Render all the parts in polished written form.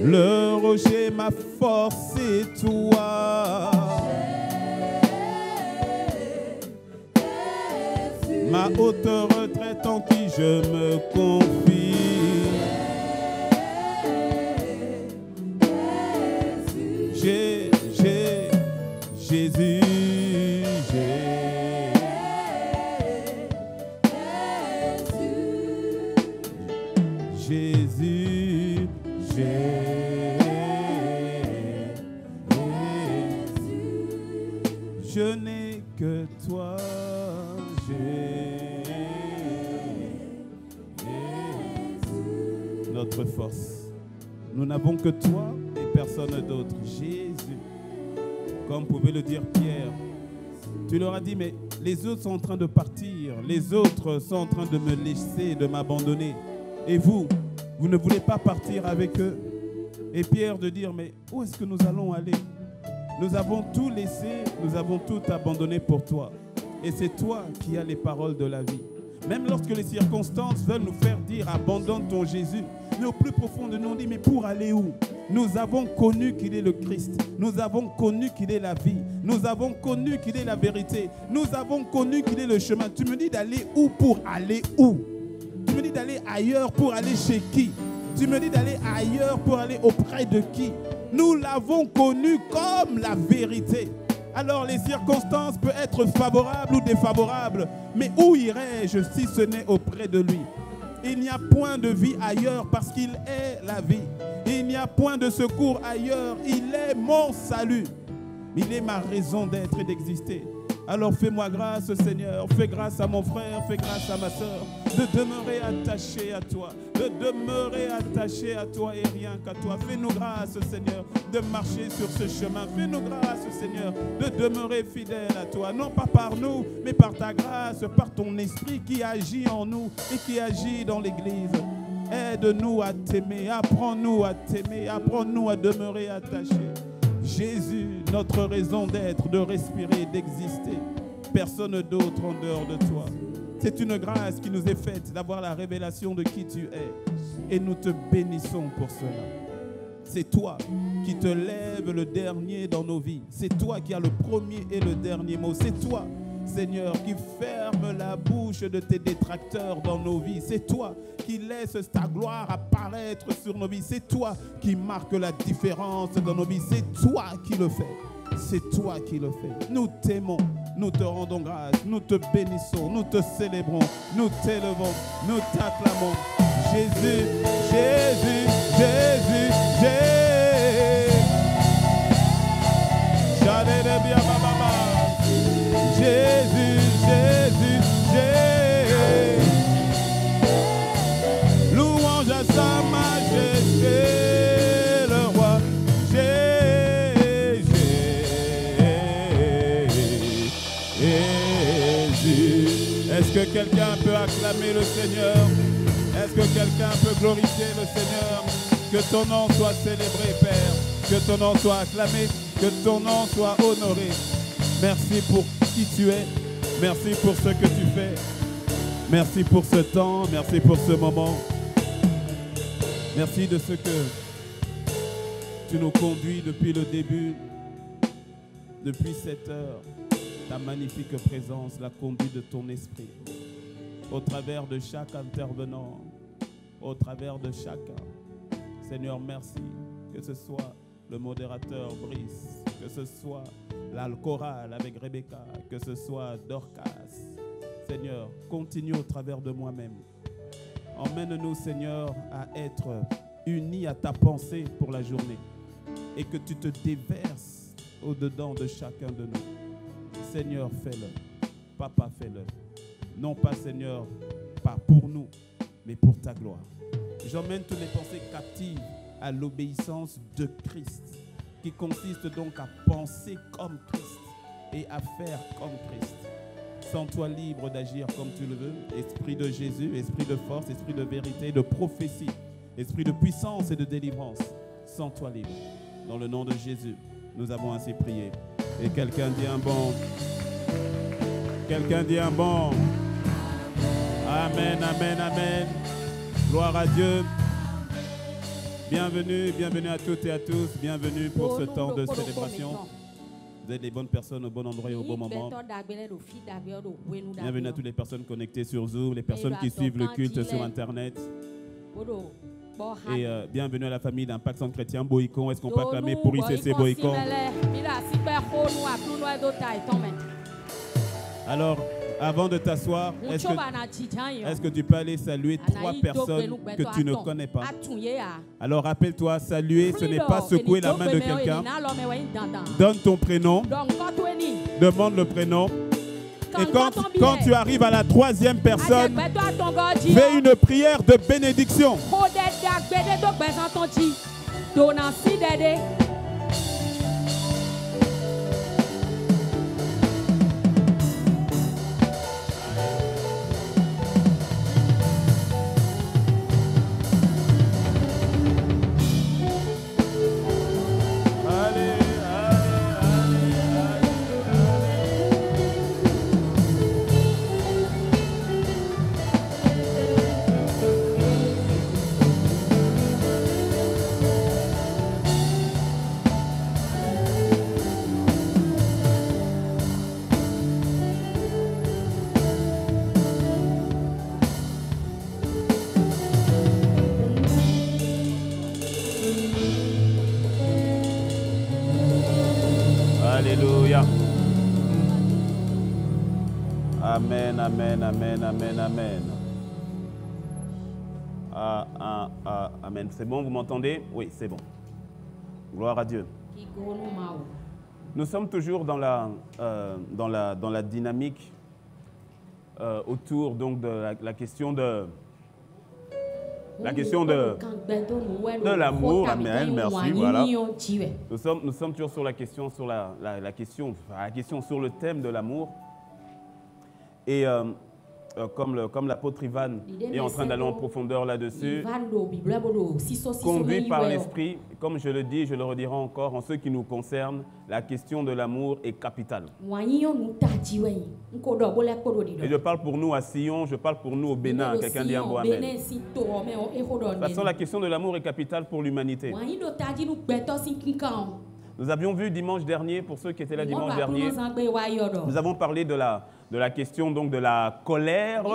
Le rocher, ma force, c'est toi. Ma haute retraite en qui je me confie. Jésus, Jésus, je n'ai que toi, notre force. Nous n'avons que toi et personne d'autre. Jésus. Comme pouvait le dire Pierre, tu leur as dit, mais les autres sont en train de partir, les autres sont en train de me laisser, de m'abandonner. Et vous, vous ne voulez pas partir avec eux. Et Pierre de dire, mais où est-ce que nous allons aller? Nous avons tout laissé, nous avons tout abandonné pour toi. Et c'est toi qui as les paroles de la vie. Même lorsque les circonstances veulent nous faire dire, abandonne ton Jésus. Mais au plus profond de nous, on dit, mais pour aller où? Nous avons connu qu'il est le Christ. Nous avons connu qu'il est la vie. Nous avons connu qu'il est la vérité. Nous avons connu qu'il est le chemin. Tu me dis d'aller où pour aller où? Tu me dis d'aller ailleurs pour aller chez qui? Tu me dis d'aller ailleurs pour aller auprès de qui? Nous l'avons connu comme la vérité. Alors les circonstances peuvent être favorables ou défavorables. Mais où irais-je si ce n'est auprès de lui? Il n'y a point de vie ailleurs parce qu'il est la vie. Il n'y a point de secours ailleurs. Il est mon salut. Il est ma raison d'être et d'exister. Alors fais-moi grâce, Seigneur. Fais grâce à mon frère, fais grâce à ma soeur. De demeurer attaché à toi. De demeurer attaché à toi et rien qu'à toi. Fais-nous grâce, Seigneur, de marcher sur ce chemin. Fais-nous grâce, Seigneur, de demeurer fidèle à toi. Non pas par nous, mais par ta grâce, par ton esprit qui agit en nous et qui agit dans l'Église. Aide-nous à t'aimer, apprends-nous à t'aimer, apprends-nous à demeurer attachés. Jésus, notre raison d'être, de respirer, d'exister. Personne d'autre en dehors de toi. C'est une grâce qui nous est faite d'avoir la révélation de qui tu es. Et nous te bénissons pour cela. C'est toi qui te lèves le dernier dans nos vies. C'est toi qui as le premier et le dernier mot. C'est toi, Seigneur, qui ferme la bouche de tes détracteurs dans nos vies. C'est toi qui laisse ta gloire apparaître sur nos vies. C'est toi qui marque la différence dans nos vies. C'est toi qui le fais. C'est toi qui le fais. Nous t'aimons, nous te rendons grâce, nous te bénissons, nous te célébrons, nous t'élevons, nous t'acclamons. Jésus, Jésus, Jésus, Jésus. Jésus, Jésus, Jésus. Louange à sa majesté, le roi. Jésus. Est-ce que quelqu'un peut acclamer le Seigneur? Est-ce que quelqu'un peut glorifier le Seigneur? Que ton nom soit célébré, Père. Que ton nom soit acclamé. Que ton nom soit honoré. Merci pour qui tu es. Merci pour ce que tu fais. Merci pour ce temps. Merci pour ce moment. Merci de ce que tu nous conduis depuis le début. Depuis cette heure. Ta magnifique présence, la conduite de ton esprit. Au travers de chaque intervenant. Au travers de chacun. Seigneur, merci. Que ce soit le modérateur Brice, que ce soit la chorale avec Rebecca, que ce soit Dorcas. Seigneur, continue au travers de moi-même. Emmène-nous, Seigneur, à être unis à ta pensée pour la journée et que tu te déverses au-dedans de chacun de nous. Seigneur, fais-le. Papa, fais-le. Non pas, Seigneur, pas pour nous, mais pour ta gloire. J'emmène toutes les pensées captives à l'obéissance de Christ, qui consiste donc à penser comme Christ et à faire comme Christ. Sens-toi libre d'agir comme tu le veux. Esprit de Jésus, esprit de force, esprit de vérité, de prophétie, esprit de puissance et de délivrance. Sens-toi libre. Dans le nom de Jésus, nous avons ainsi prié. Et quelqu'un dit un bon. Quelqu'un dit un bon. Amen, amen, amen. Gloire à Dieu. Bienvenue, bienvenue à toutes et à tous. Bienvenue pour ce temps de célébration. Vous êtes les bonnes personnes au bon endroit et au bon moment. Bienvenue à toutes les personnes connectées sur Zoom, les personnes qui suivent le culte sur Internet. Et bienvenue à la famille d'Impact Centre Chrétien Boïcon. Est-ce qu'on peut acclamer pour ICC Boïcon? Alors, avant de t'asseoir, est-ce que tu peux aller saluer 3 personnes que tu ne connais pas? Alors, rappelle-toi, saluer, ce n'est pas secouer la main de quelqu'un. Donne ton prénom. Demande le prénom. Et quand tu arrives à la 3e personne, fais une prière de bénédiction. Alléluia. Amen, amen, amen, amen, amen. Amen. C'est bon, vous m'entendez? Oui, c'est bon. Gloire à Dieu. Nous sommes toujours dans la dynamique autour donc de la question de l'amour. Amen, merci, voilà. Nous sommes toujours sur la question sur la question sur le thème de l'amour. Et comme l'apôtre Ivan est en train d'aller en profondeur là-dessus, conduit par l'Esprit, comme je le dis, je le redirai encore, en ce qui nous concerne, la question de l'amour est capitale. Et je parle pour nous à Sion, je parle pour nous au Bénin, quelqu'un dit un mot amen. De toute façon, la question de l'amour est capitale pour l'humanité. Nous avions vu dimanche dernier, pour ceux qui étaient là dimanche dernier, nous avons parlé de la question donc de la colère.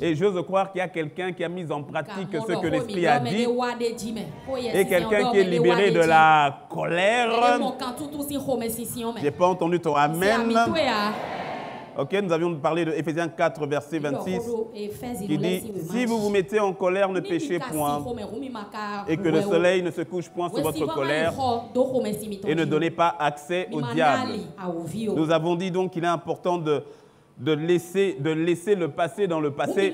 Et j'ose croire qu'il y a quelqu'un qui a mis en pratique ce que l'Esprit a dit et quelqu'un qui est libéré de la colère. Je n'ai pas entendu ton amen. Ok, nous avions parlé de Éphésiens 4, verset 26, qui dit « Si vous vous mettez en colère, ne péchez point, et que le soleil ne se couche point sur votre colère, et ne donnez pas accès au diable. » Nous avons dit donc qu'il est important de laisser le passé dans le passé,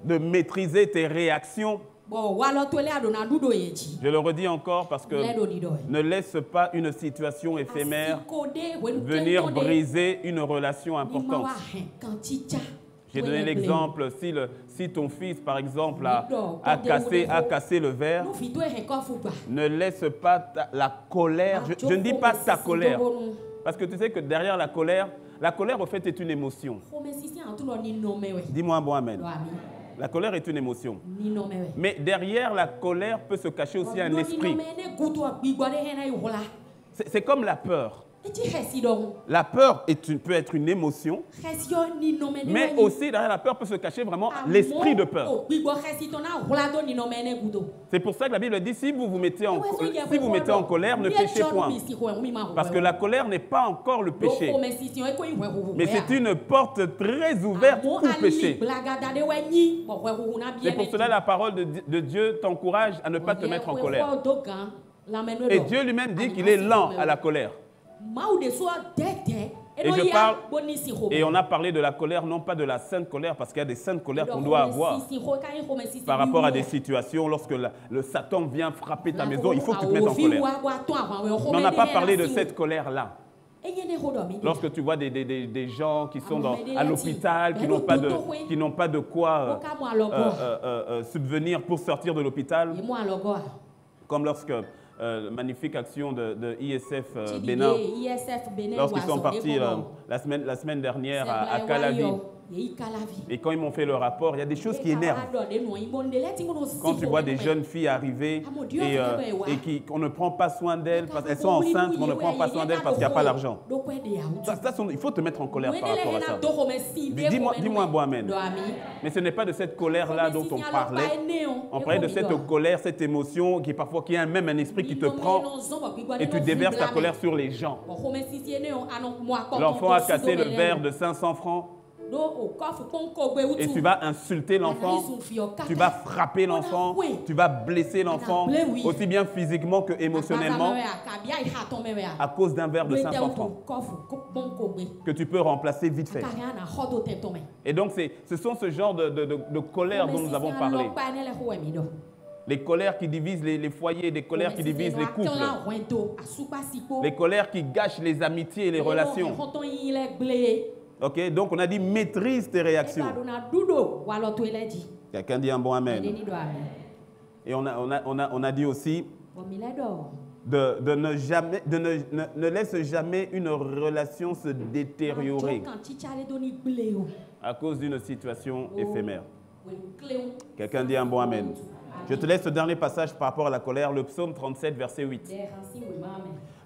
de maîtriser tes réactions. Je le redis encore parce que ne laisse pas une situation éphémère venir briser une relation importante. J'ai donné l'exemple, si ton fils, par exemple, a cassé le verre, ne laisse pas la colère, je ne dis pas ta colère, parce que tu sais que derrière la colère, au fait est une émotion. Dis-moi un bon amen. La colère est une émotion. Mais derrière la colère peut se cacher aussi un esprit. C'est comme la peur. La peur peut être une émotion, mais aussi derrière la peur peut se cacher vraiment l'esprit de peur. C'est pour ça que la Bible dit, si vous vous mettez en colère, ne péchez point. Parce que la colère n'est pas encore le péché. Mais c'est une porte très ouverte pour pécher. C'est pour cela que la parole de Dieu t'encourage à ne pas te mettre en colère. Et Dieu lui-même dit qu'il est lent à la colère. Et on a parlé de la colère, non pas de la sainte colère, parce qu'il y a des saintes colères qu'on doit avoir par rapport à des situations. Lorsque le Satan vient frapper ta maison, il faut que tu te mettes en colère. Mais on n'a pas parlé de cette colère-là. Lorsque tu vois des gens qui sont à l'hôpital, qui n'ont pas de quoi subvenir pour sortir de l'hôpital, comme lorsque magnifique action de ISF Bénin, lorsqu'ils sont partis la semaine dernière à Calavi Et quand ils m'ont fait le rapport, il y a des choses qui énervent. Quand tu vois des jeunes filles arriver et qu'on ne prend pas soin d'elles, parce qu'elles sont enceintes, mais on ne prend pas soin d'elles parce qu'il n'y a pas d'argent. Il faut te mettre en colère par rapport à ça. Dis-moi un bon amen. Mais ce n'est pas de cette colère-là dont on parlait. On parlait de cette colère, cette émotion qui parfois qui a même un esprit qui te prend et tu déverses ta colère sur les gens. L'enfant a cassé le verre de 500 francs. Et tu vas insulter l'enfant, tu vas frapper l'enfant, tu vas blesser l'enfant, aussi bien physiquement que émotionnellement, à cause d'un verre de 500 francs que tu peux remplacer vite fait. Et donc, ce sont ce genre de colère dont nous avons parlé. Les colères qui divisent les foyers, les colères qui divisent les couples, les colères qui gâchent les amitiés et les relations. Ok, donc on a dit maîtrise tes réactions. Quelqu'un dit un bon amen. Et on a dit aussi ne laisse jamais une relation se détériorer à cause d'une situation éphémère. Quelqu'un dit un bon amen. Je te laisse ce dernier passage par rapport à la colère, le psaume 37, verset 8.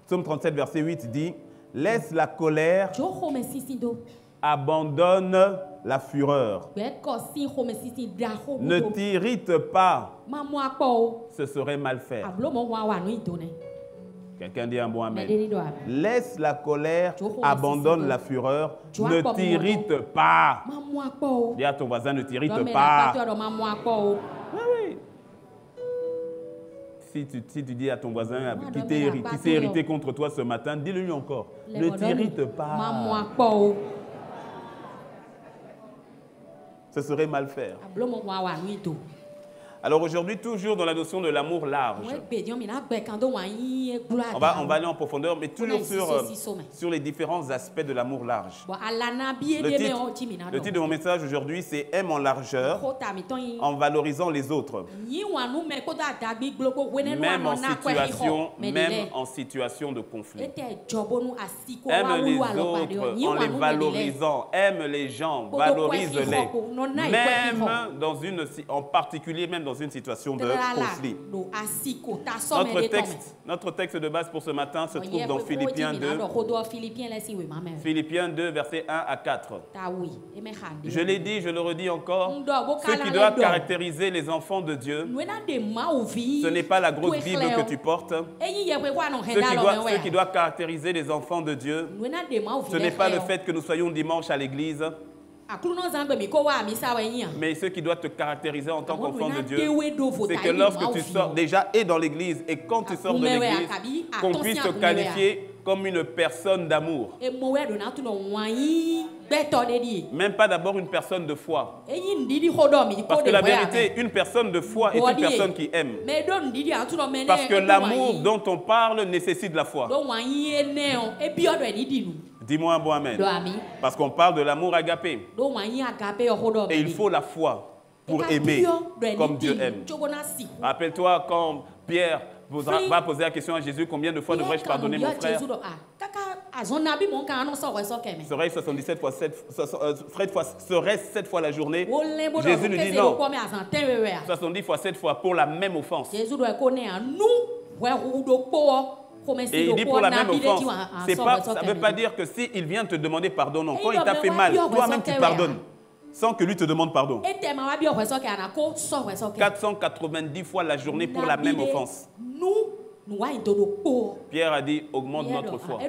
Psaume 37, verset 8 dit « Laisse la colère, abandonne la fureur. Ne t'irrite pas, ce serait mal faire. » Quelqu'un dit un bon amen. Laisse la colère, abandonne la fureur, ne t'irrite pas. Dis à ton voisin, ne t'irrite pas. Oui. Si tu dis à ton voisin qui s'est irrité contre toi ce matin, dis-le lui encore. Ne t'irrite pas. Ce serait mal faire. Alors aujourd'hui, toujours dans la notion de l'amour large, on va aller en profondeur, mais toujours sur les différents aspects de l'amour large. Le titre de mon message aujourd'hui, c'est « Aime en largeur, en valorisant les autres ». Même en situation de conflit. Aime les autres en les valorisant. Aime les gens, valorise-les. Même en particulier, même dans une situation de conflit. Notre texte de base pour ce matin se trouve dans Philippiens 2. Philippiens 2, versets 1 à 4. Je l'ai dit, je le redis encore, ce qui doit caractériser les enfants de Dieu, ce n'est pas la grosse Bible que tu portes. Ce qui doit caractériser les enfants de Dieu, ce n'est pas le fait que nous soyons dimanche à l'église. Mais ce qui doit te caractériser en tant qu'enfant de Dieu, c'est que lorsque tu sors déjà et dans l'église et quand tu sors de l'église, qu'on puisse te qualifier comme une personne d'amour. Même pas d'abord une personne de foi. Parce que la vérité, une personne de foi est une personne qui aime. Parce que l'amour dont on parle nécessite la foi. Dis-moi un bon amen. Parce qu'on parle de l'amour agapé. Et il faut la foi pour aimer comme Dieu aime. Rappelle-toi quand Pierre va poser la question à Jésus, combien de fois devrais-je pardonner mon frère? Serait 77 fois 7, serait 7 fois la journée? Jésus lui dit non. 70 fois 7 fois pour la même offense. Et il dit pour la même offense. Ça ne veut pas dire que s'il vient te demander pardon, non. Quand il t'a fait mal, toi-même tu pardonnes. Sans que lui te demande pardon. 490 fois la journée pour la même offense. Pierre a dit, augmente notre foi.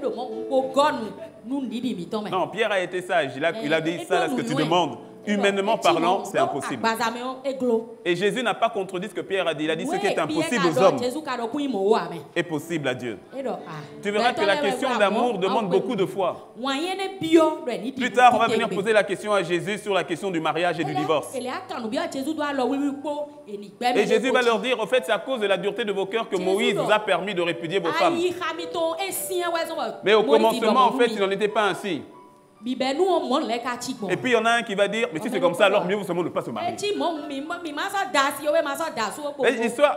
Non, Pierre a été sage. Il a dit, ça, là, ce que tu demandes. Humainement parlant, c'est impossible. Et Jésus n'a pas contredit ce que Pierre a dit. Il a dit ce qui est impossible aux hommes est possible à Dieu. Tu verras que la question d'amour demande beaucoup de foi. Plus tard, on va venir poser la question à Jésus sur la question du mariage et du divorce. Et Jésus va leur dire, en fait, c'est à cause de la dureté de vos cœurs que Moïse vous a permis de répudier vos femmes. Mais au commencement, en fait, il n'en était pas ainsi. Et puis il y en a un qui va dire, mais si c'est comme ça, alors mieux vaut seulement ne pas se marier.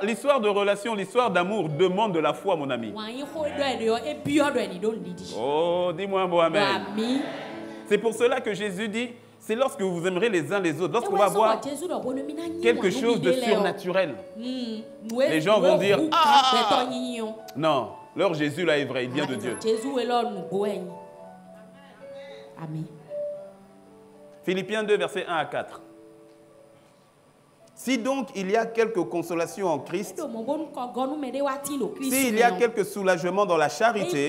L'histoire de relation, l'histoire d'amour demande de la foi, mon ami. Oh, dis-moi un bon amen. C'est pour cela que Jésus dit, C'est lorsque vous aimerez les uns les autres, lorsqu'on va voir quelque chose de surnaturel. Les gens vont dire, ah! Non, leur Jésus là est vrai, il vient de Dieu. Amen. Philippiens 2, versets 1 à 4. Si donc il y a quelque consolation en Christ, s'il y a quelque soulagement dans la charité,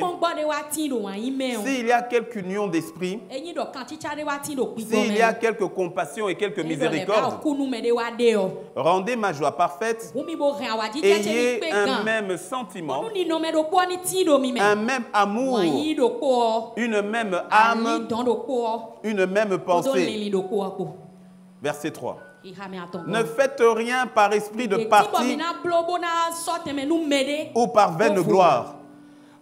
s'il y a quelque union d'esprit, s'il y a quelque compassion et quelque miséricorde, rendez ma joie parfaite, ayez un même sentiment, un même amour, une même âme, une même pensée. Verset 3. Ne faites rien par esprit de parti ou par vaine gloire,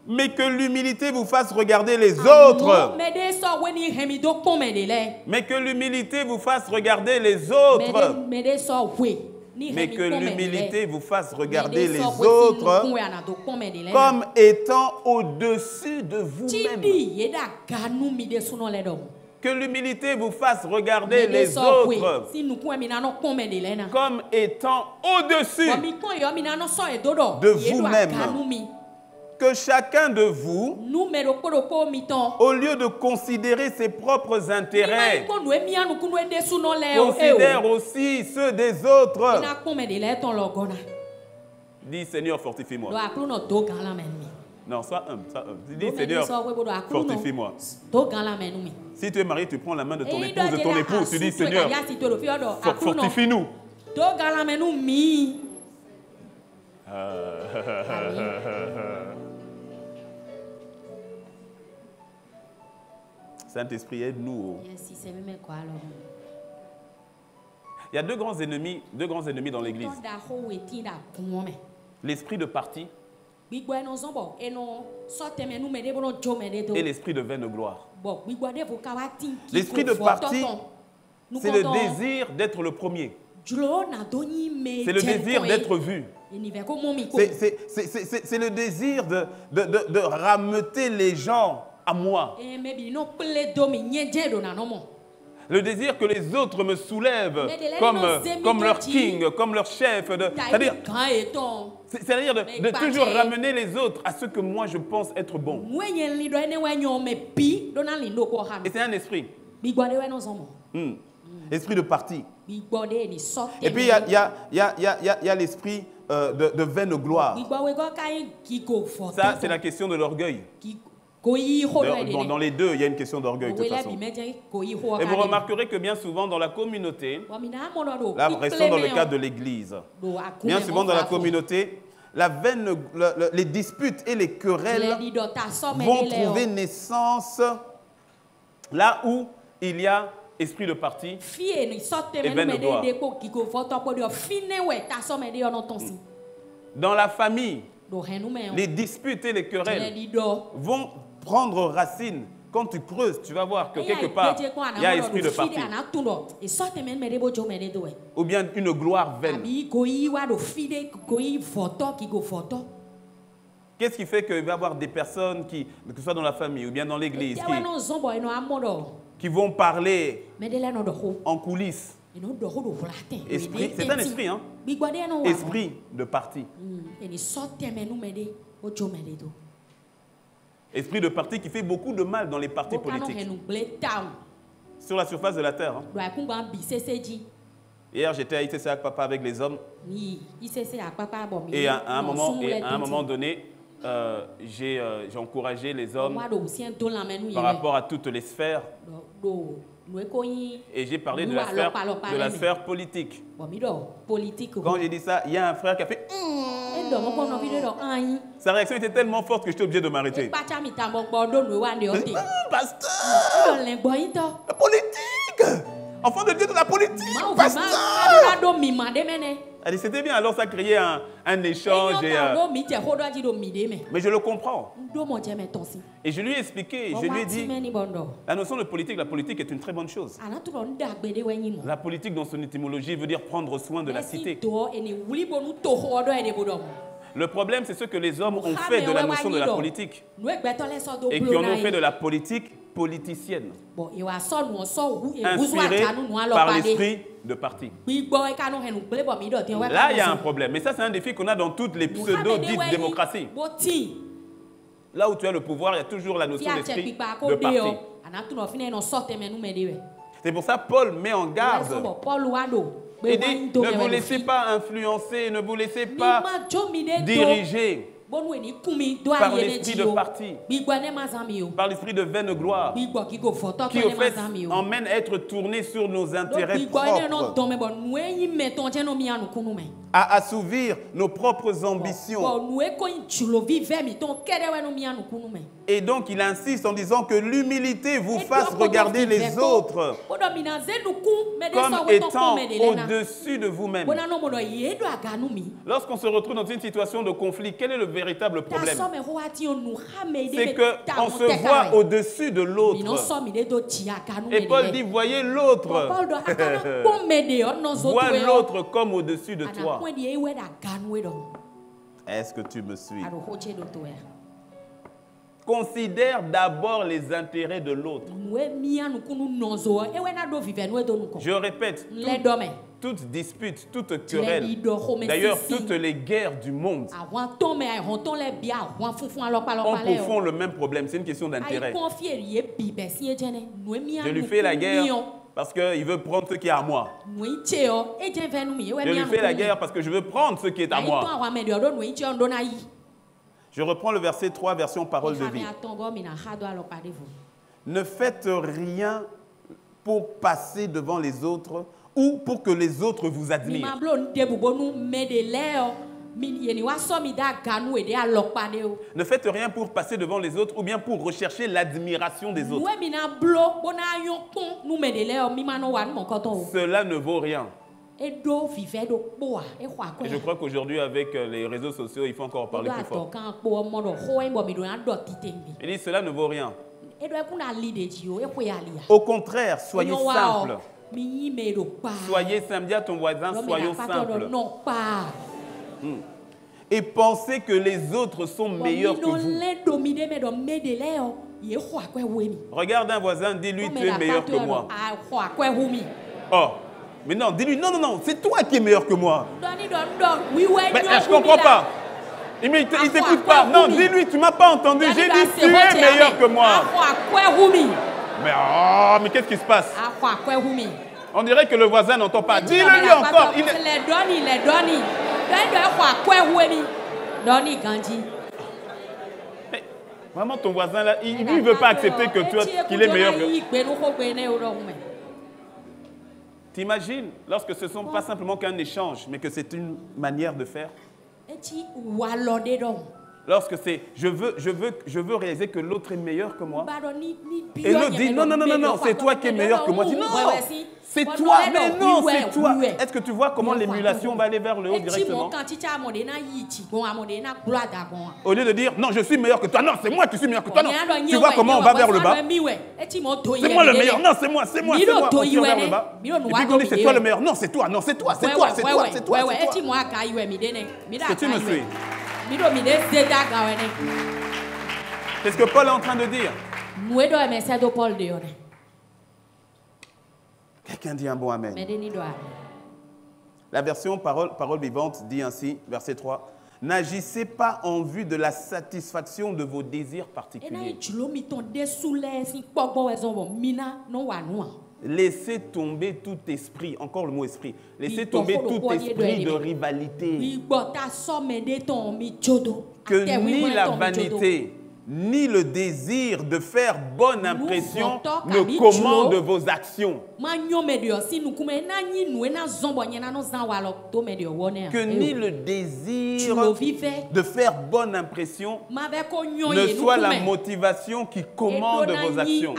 mais que l'humilité vous fasse regarder les autres. Mais que l'humilité vous fasse regarder les autres. Mais que l'humilité vous fasse regarder les autres comme étant au-dessus de vous-même. Que l'humilité vous fasse regarder les autres comme étant au-dessus de vous-même. Que chacun de vous, au lieu de considérer ses propres intérêts, considère aussi ceux des autres. Dis, Seigneur, fortifie-moi. Non, sois humble, sois humble. Dis, Seigneur, fortifie-moi. Si tu es marié, tu prends la main de ton épouse, de ton époux, tu dis, Seigneur, fortifie-nous. Saint-Esprit, aide-nous. Il y a deux grands ennemis dans l'Église. L'esprit de parti et l'esprit de vaine gloire. L'esprit de parti, c'est le désir d'être le premier. C'est le désir d'être vu. C'est le désir de rameuter les gens à moi. Le désir que les autres me soulèvent comme leur king, comme leur chef. C'est-à-dire de toujours ramener les autres à ce que moi je pense être bon. Et c'est un esprit. Esprit de parti. Et puis il y a l'esprit de vaine gloire. Ça, c'est la question de l'orgueil. Dans les deux, il y a une question d'orgueil de toute façon. Et vous remarquerez que bien souvent dans la communauté, là restons dans le cadre de l'Église, bien souvent dans la communauté, les disputes et les querelles vont trouver naissance là où il y a esprit de parti et vaine gloire. Dans la famille, les disputes et les querelles vont prendre racine. Quand tu creuses, tu vas voir que quelque part, il y a esprit de parti. Ou bien une gloire vaine. Qu'est-ce qui fait qu'il va y avoir des personnes que ce soit dans la famille ou bien dans l'église, qui vont parler en coulisses? Esprit, c'est un esprit, hein? Esprit de parti. Esprit de parti qui fait beaucoup de mal dans les partis politiques. Sur la surface de la terre. Hein? Hier, j'étais à ICC avec papa avec les hommes. Et à un moment donné, j'ai encouragé les hommes par rapport à toutes les sphères. Et j'ai parlé de la sphère politique. Quand j'ai dit ça, il y a un frère qui a fait... Sa réaction était tellement forte que j'étais obligé de m'arrêter. Pasteur, la politique, enfant de Dieu de la politique, pasteur. Elle dit, c'était bien, alors ça a créé un échange. Mais je le comprends. Et je lui ai expliqué, je lui ai dit, la notion de politique, la politique est une très bonne chose. La politique dans son étymologie veut dire prendre soin de la cité. Le problème, c'est ce que les hommes ont fait de la notion de la politique. Et qui en ont fait de la politique politicienne, inspirée par l'esprit de parti. Là, il y a un problème. Mais ça, c'est un défi qu'on a dans toutes les pseudo-dites démocraties. Là où tu as le pouvoir, il y a toujours la notion d'esprit de parti. C'est pour ça que Paul met en garde. Il dit, ne vous laissez pas influencer, ne vous laissez pas diriger par l'esprit de parti, par l'esprit de vaine gloire, qui au fait emmène à être tourné sur nos intérêts propres, à assouvir nos propres ambitions. Et donc il insiste en disant que l'humilité vous fasse regarder les autres comme étant au-dessus de vous-même. Lorsqu'on se retrouve dans une situation de conflit, quel est le véritable problème? C'est qu'on se voit au-dessus de l'autre. Et Paul dit, voyez l'autre. Vois l'autre comme au-dessus de toi. Est-ce que tu me suis? Considère d'abord les intérêts de l'autre. Je répète, toute dispute, toute querelle, d'ailleurs toutes les guerres du monde ont pour fond le même problème, c'est une question d'intérêt. Je lui fais la guerre parce qu'il veut prendre ce qui est à moi. Je lui fais la guerre parce que je veux prendre ce qui est à moi. Je reprends le verset 3, version parole de vie. Ne faites rien pour passer devant les autres ou pour que les autres vous admirent. Ne faites rien pour passer devant les autres ou bien pour rechercher l'admiration des autres. Cela ne vaut rien. Et je crois qu'aujourd'hui, avec les réseaux sociaux, il faut encore parler plus fort. Il dit, cela ne vaut rien. Au contraire, soyez simple. Soyez simple. Dis à ton voisin, soyons simples. Et pensez que les autres sont meilleurs que vous. Regarde un voisin, dis-lui, tu es meilleur que moi. Oh. Mais non, dis-lui, non, non, non, c'est toi qui es meilleur que moi. Mais je ne comprends pas. Il ne t'écoute pas. Non, dis-lui, tu ne m'as pas entendu. J'ai dit, tu es meilleur que moi. Mais qu'est-ce qui se passe? On dirait que le voisin n'entend pas. Dis-le-lui encore. Mais vraiment, ton voisin, là, il ne veut pas accepter que qu'il est meilleur que... T'imagines, lorsque ce ne sont pas simplement qu'un échange, mais que c'est une manière de faire. Lorsque c'est je veux réaliser que l'autre est meilleur que moi. Et l'autre dit non, non, non, non, non, c'est toi qui es meilleur que moi. Dis non, c'est toi, mais non, c'est toi. Est-ce que tu vois comment l'émulation va aller vers le haut directement? Au lieu de dire non, je suis meilleur que toi, non, c'est moi qui suis meilleur que toi, non. Tu vois comment on va vers le bas? C'est moi le meilleur, non, c'est moi, c'est moi, c'est moi. On tire vers le bas. Et puis on dit c'est toi le meilleur, non, c'est toi, non, c'est toi, c'est toi, c'est toi, c'est toi. Est-ce que tu me suis? C'est ce que Paul est en train de dire. Quelqu'un dit un bon amen. La version parole vivante dit ainsi, verset 3. N'agissez pas en vue de la satisfaction de vos désirs particuliers. Laissez tomber tout esprit, encore le mot esprit, laissez tomber tout esprit de rivalité. Que ni la vanité, ni le désir de faire bonne impression ne commandent vos actions. Que ni le désir de faire bonne impression ne soit la motivation qui commande vos actions.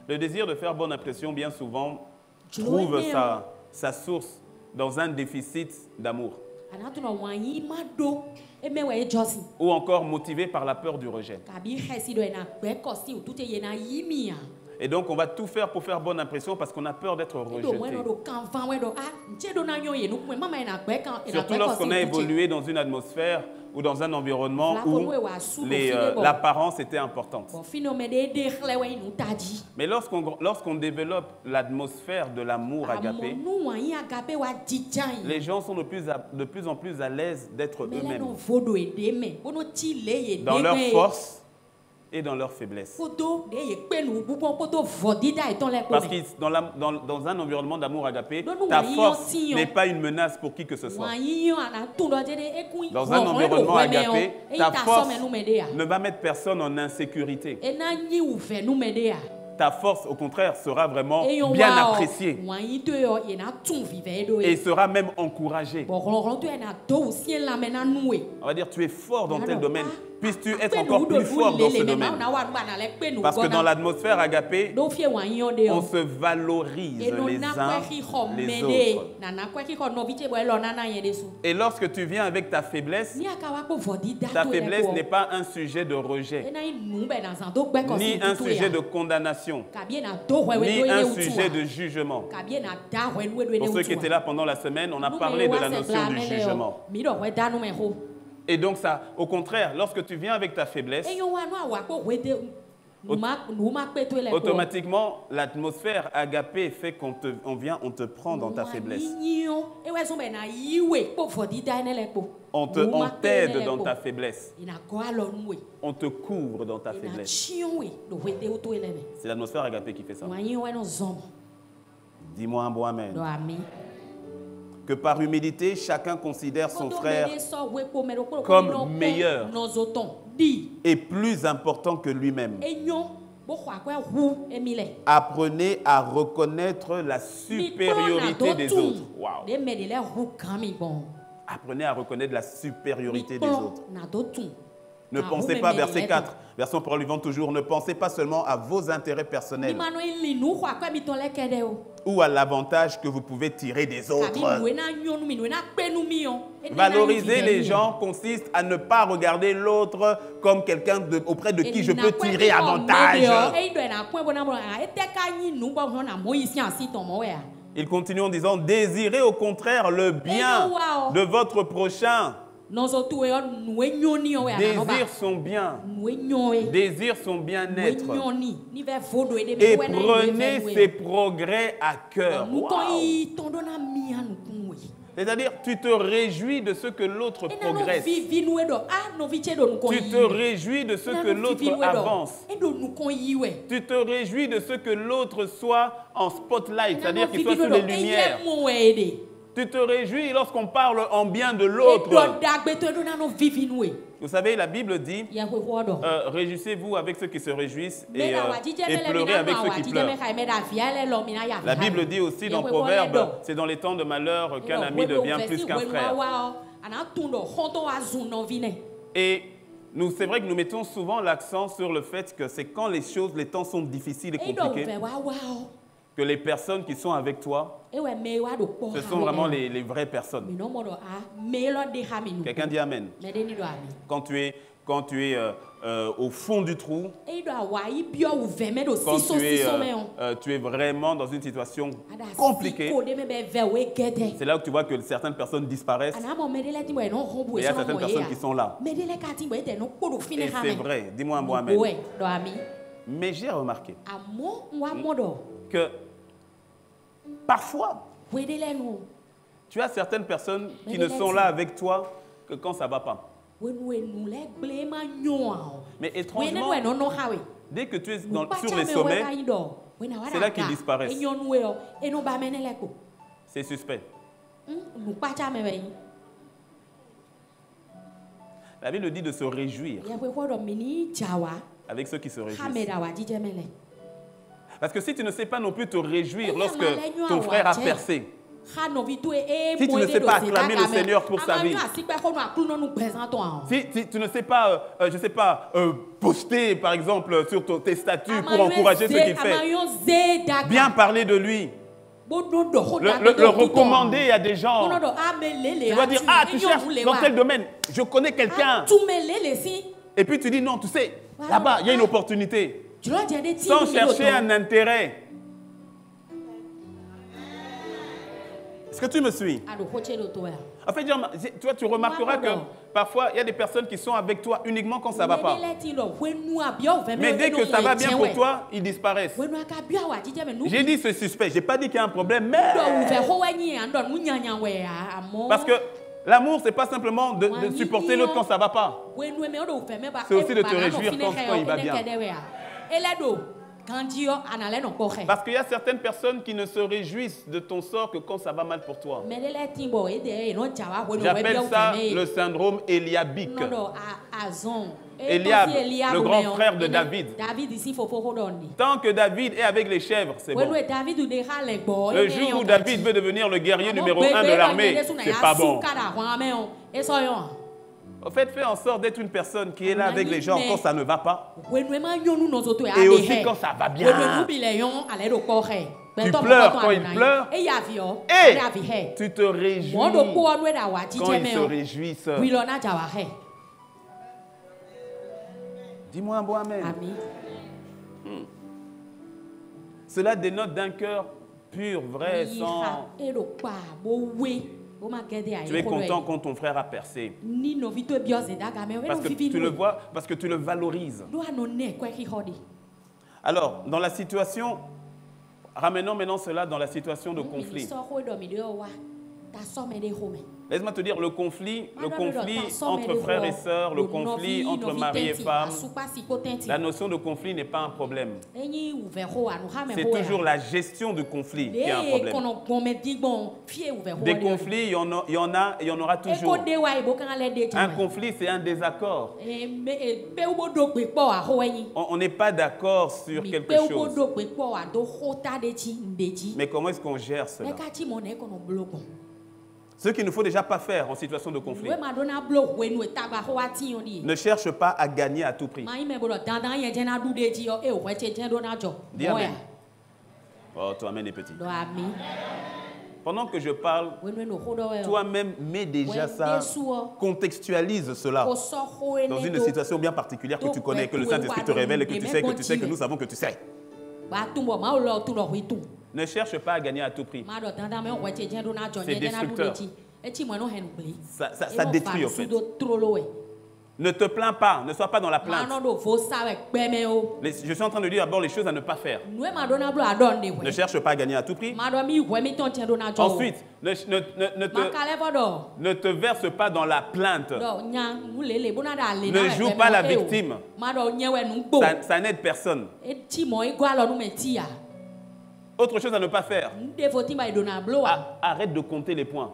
Le désir de faire bonne impression, bien souvent, trouve sa source dans un déficit d'amour. Ou encore motivé par la peur du rejet. Et donc, on va tout faire pour faire bonne impression parce qu'on a peur d'être rejeté. Surtout lorsqu'on a évolué dans une atmosphère ou dans un environnement où l'apparence était importante. Mais lorsqu'on développe l'atmosphère de l'amour agapé, les gens sont de plus en plus à l'aise d'être eux-mêmes, dans leur force et dans leur faiblesse. Parce que dans un environnement d'amour agapé, ta force n'est pas une menace pour qui que ce soit. Dans un environnement agapé, ta force ne va mettre personne en insécurité. Ta force, au contraire, sera vraiment bien appréciée et sera même encouragée. On va dire, tu es fort dans tel domaine. Puisses-tu être encore plus fort dans ce domaine? Parce que dans l'atmosphère agapée, on se valorise les uns les autres. Et lorsque tu viens avec ta faiblesse n'est pas un sujet de rejet, ni un sujet de condamnation, ni un sujet de jugement. Pour ceux qui étaient là pendant la semaine, on a parlé de la notion du jugement. Et donc ça, au contraire, lorsque tu viens avec ta faiblesse, automatiquement, l'atmosphère agapée fait qu'on te prend dans ta faiblesse. On t'aide dans ta faiblesse. On te couvre dans ta faiblesse. C'est l'atmosphère agapée qui fait ça. Dis-moi un bon amen. Que par humilité, chacun considère son frère comme meilleur et plus important que lui-même. Apprenez à reconnaître la supériorité des autres. Wow. Apprenez à reconnaître la supériorité des autres. Ne pensez pas, verset 4, version parole vivante toujours, ne pensez pas seulement à vos intérêts personnels ou à l'avantage que vous pouvez tirer des autres. Valoriser les gens consiste à ne pas regarder l'autre comme quelqu'un auprès de qui je peux tirer avantage. Il continue en disant, désirez au contraire le bien de votre prochain. Désire son bien, désire son bien-être et prenez ses progrès à cœur. Wow. C'est-à-dire, tu te réjouis de ce que l'autre progresse. Tu te réjouis de ce que l'autre avance. Tu te réjouis de ce que l'autre soit en spotlight, c'est-à-dire qu'il soit sous les lumières. Tu te réjouis lorsqu'on parle en bien de l'autre. Vous savez, la Bible dit, réjouissez-vous avec ceux qui se réjouissent et pleurez avec ceux qui pleurent. La Bible dit aussi dans Proverbe, c'est dans les temps de malheur qu'un ami devient plus qu'un frère. Et c'est vrai que nous mettons souvent l'accent sur le fait que c'est quand les temps sont difficiles et compliqués, que les personnes qui sont avec toi, ce sont vraiment les vraies personnes. Quelqu'un dit Amen. Quand tu es au fond du trou, quand tu es vraiment dans une situation compliquée, c'est là où tu vois que certaines personnes disparaissent et il y a certaines personnes qui sont là. Et c'est vrai, dis-moi un bon Amen. Mais j'ai remarqué que parfois, tu as certaines personnes qui ne sont là avec toi que quand ça ne va pas. Mais étrangement, dès que tu es sur les sommets, c'est là qu'ils disparaissent. C'est suspect. La Bible dit de se réjouir avec ceux qui se réjouissent. Parce que si tu ne sais pas non plus te réjouir lorsque ton frère a percé, si tu ne sais pas acclamer le Seigneur pour sa vie, si tu ne sais pas, je ne sais pas, poster par exemple sur tes statuts pour encourager ce qu'il fait, bien parler de lui, le recommander à des gens, tu vas dire, ah, tu cherches dans tel domaine, je connais quelqu'un. Et puis tu dis, non, tu sais, là-bas, il y a une opportunité. sans chercher un intérêt. Est-ce que tu me suis? En fait, toi, tu remarqueras que parfois, il y a des personnes qui sont avec toi uniquement quand ça ne va pas. Mais dès que ça va bien pour toi, ils disparaissent. J'ai dit c'est suspect. Je n'ai pas dit qu'il y a un problème, mais... Parce que l'amour, ce n'est pas simplement de supporter l'autre quand ça ne va pas. C'est aussi de te réjouir quand il va bien. Parce qu'il y a certaines personnes qui ne se réjouissent de ton sort que quand ça va mal pour toi. J'appelle ça le syndrome éliabique. Eliab, le grand frère de David. Tant que David est avec les chèvres, c'est bon. Le jour où David veut devenir le guerrier numéro 1 de l'armée, c'est pas bon. En fait, fais en sorte d'être une personne qui est là avec les gens quand ça ne va pas. Et aussi quand ça va bien. Tu pleures quand ils pleurent. Et tu te réjouis quand ils se réjouissent. Dis-moi un bon amen. Cela dénote d'un cœur pur, vrai, sans... Tu es content quand ton frère a percé. Parce que tu le vois, parce que tu le valorises. Alors, dans la situation, ramenons maintenant cela dans la situation de conflit. Laisse-moi te dire, le conflit entre frères et sœurs, le conflit entre mari et femme, la notion de conflit n'est pas un problème. C'est toujours la gestion du conflit qui est un problème. Des conflits, il y en a et il y en aura toujours. Un conflit, c'est un désaccord. On n'est pas d'accord sur quelque chose. Mais comment est-ce qu'on gère cela? Ce qu'il ne faut déjà pas faire en situation de conflit. Ne cherche pas à gagner à tout prix. Dis amen. Oh, ton amen est petit. Pendant que je parle, toi-même mets déjà ça, contextualise cela dans une situation bien particulière que tu connais, que le Saint-Esprit te révèle et que tu sais, que nous savons que tu sais. Ne cherche pas à gagner à tout prix. C'est destructeur. Ça détruit en fait. Ne te plains pas, ne sois pas dans la plainte. Je suis en train de dire d'abord les choses à ne pas faire. Ne cherche pas à gagner à tout prix. Ensuite, ne te verse pas dans la plainte. Ne joue pas la victime. Ça n'aide personne. Autre chose à ne pas faire. Arrête de compter les points.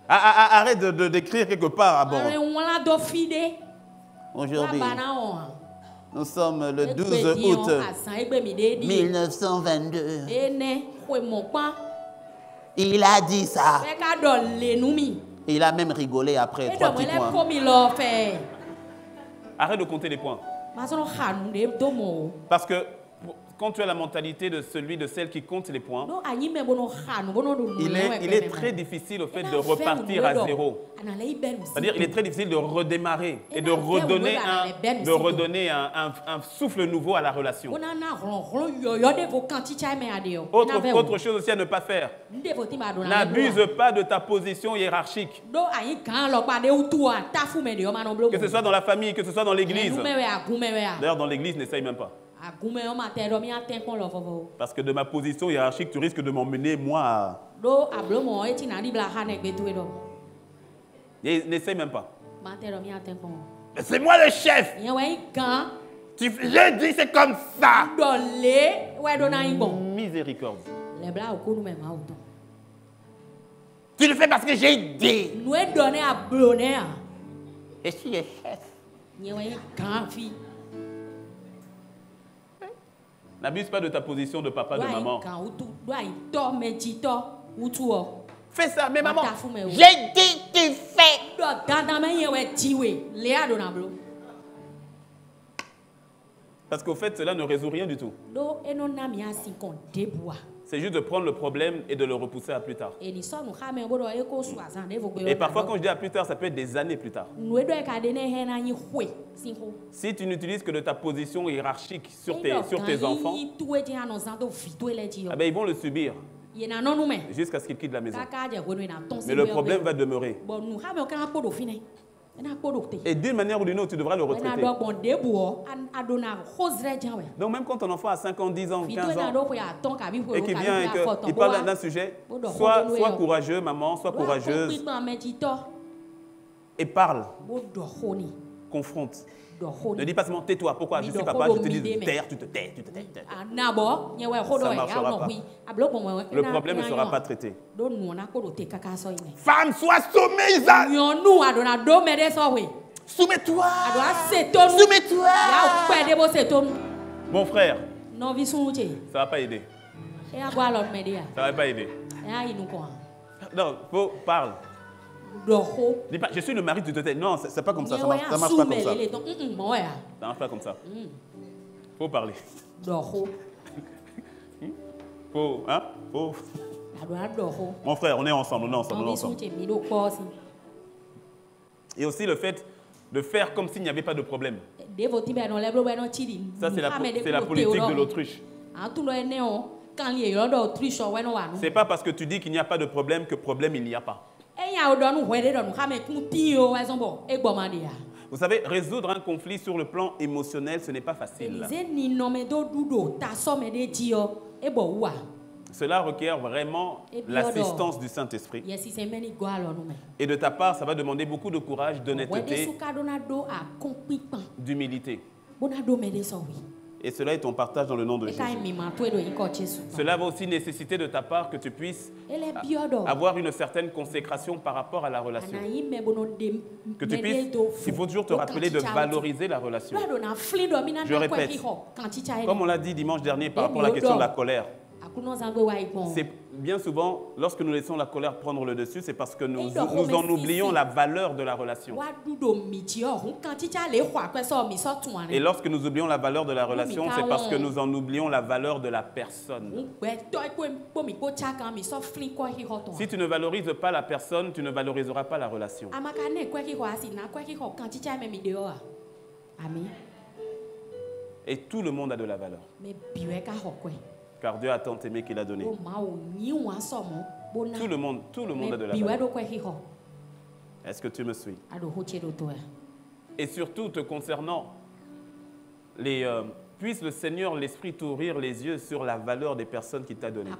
Arrête de d'écrire quelque part. Aujourd'hui, nous sommes le 12 août 1922. Il a dit ça. Il a même rigolé après 3 petits points. Arrête de compter les points. Parce que quand tu as la mentalité de celle qui compte les points, il est très difficile au fait de repartir à zéro. C'est-à-dire il est très difficile de redémarrer et de redonner un souffle nouveau à la relation. Autre chose aussi à ne pas faire. N'abuse pas de ta position hiérarchique. Que ce soit dans la famille, que ce soit dans l'église. D'ailleurs, dans l'église, n'essaye même pas. Parce que de ma position hiérarchique, tu risques de m'emmener, moi, à... N'essaye même pas. C'est moi le chef. J'ai dit c'est comme ça. Miséricorde. Tu le fais parce que j'ai dit. Et je suis le chef. N'abuse pas de ta position de papa, de maman. Fais ça, mais maman, j'ai dit tu fais. Parce qu'au fait, cela ne résout rien du tout. c'est juste de prendre le problème et de le repousser à plus tard. Et parfois, quand je dis à plus tard, ça peut être des années plus tard. Si tu n'utilises que de ta position hiérarchique sur tes enfants, ils vont le subir jusqu'à ce qu'ils quittent la maison. Mais le problème va demeurer. Et d'une manière ou d'une autre, tu devras le retraiter. Donc même quand ton enfant a 5 ans, 10 ans, 15 ans, et qu'il vient et qu'il parle d'un sujet, sois courageux, maman, sois courageuse, et parle, confronte. Ne dis pas seulement tais-toi, pourquoi? Je suis papa, je te dis de taire, tu te tais, tu te tais. Ça ne marchera pas. Le problème ne sera pas traité. Femme, sois soumise. Soumets-toi. Soumets-toi. Mon frère, ça ne va pas aider. Ça ne va pas aider. Non, parle. Dis pas, je suis le mari de Toté. Non, c'est pas comme ça. Ça marche pas comme ça. Ça marche pas comme ça. Faut parler. Faut. Mon frère, on est ensemble, Et aussi le fait de faire comme s'il n'y avait pas de problème. Ça, c'est la politique de l'autruche. C'est pas parce que tu dis qu'il n'y a pas de problème que problème il n'y a pas. Vous savez, résoudre un conflit sur le plan émotionnel, ce n'est pas facile. Cela requiert vraiment l'assistance du Saint-Esprit. Et de ta part, ça va demander beaucoup de courage, d'honnêteté, d'humilité. Et cela est ton partage dans le nom de Jésus. Cela va aussi nécessiter de ta part que tu puisses avoir une certaine consécration par rapport à la relation. Que tu puisses, il faut toujours te rappeler de valoriser la relation. Je répète, comme on l'a dit dimanche dernier par rapport à la question de la colère, c'est bien souvent, lorsque nous laissons la colère prendre le dessus, c'est parce que nous en oublions la valeur de la relation. Et lorsque nous oublions la valeur de la relation, c'est parce que nous en oublions la valeur de la personne. Si tu ne valorises pas la personne, tu ne valoriseras pas la relation. Et tout le monde a de la valeur. Car Dieu a tant aimé qu'il a donné. Tout le monde a de la valeur. Est-ce que tu me suis? Et surtout, te concernant, puisse le Seigneur, l'Esprit, t'ouvrir les yeux sur la valeur des personnes qu'il t'a données.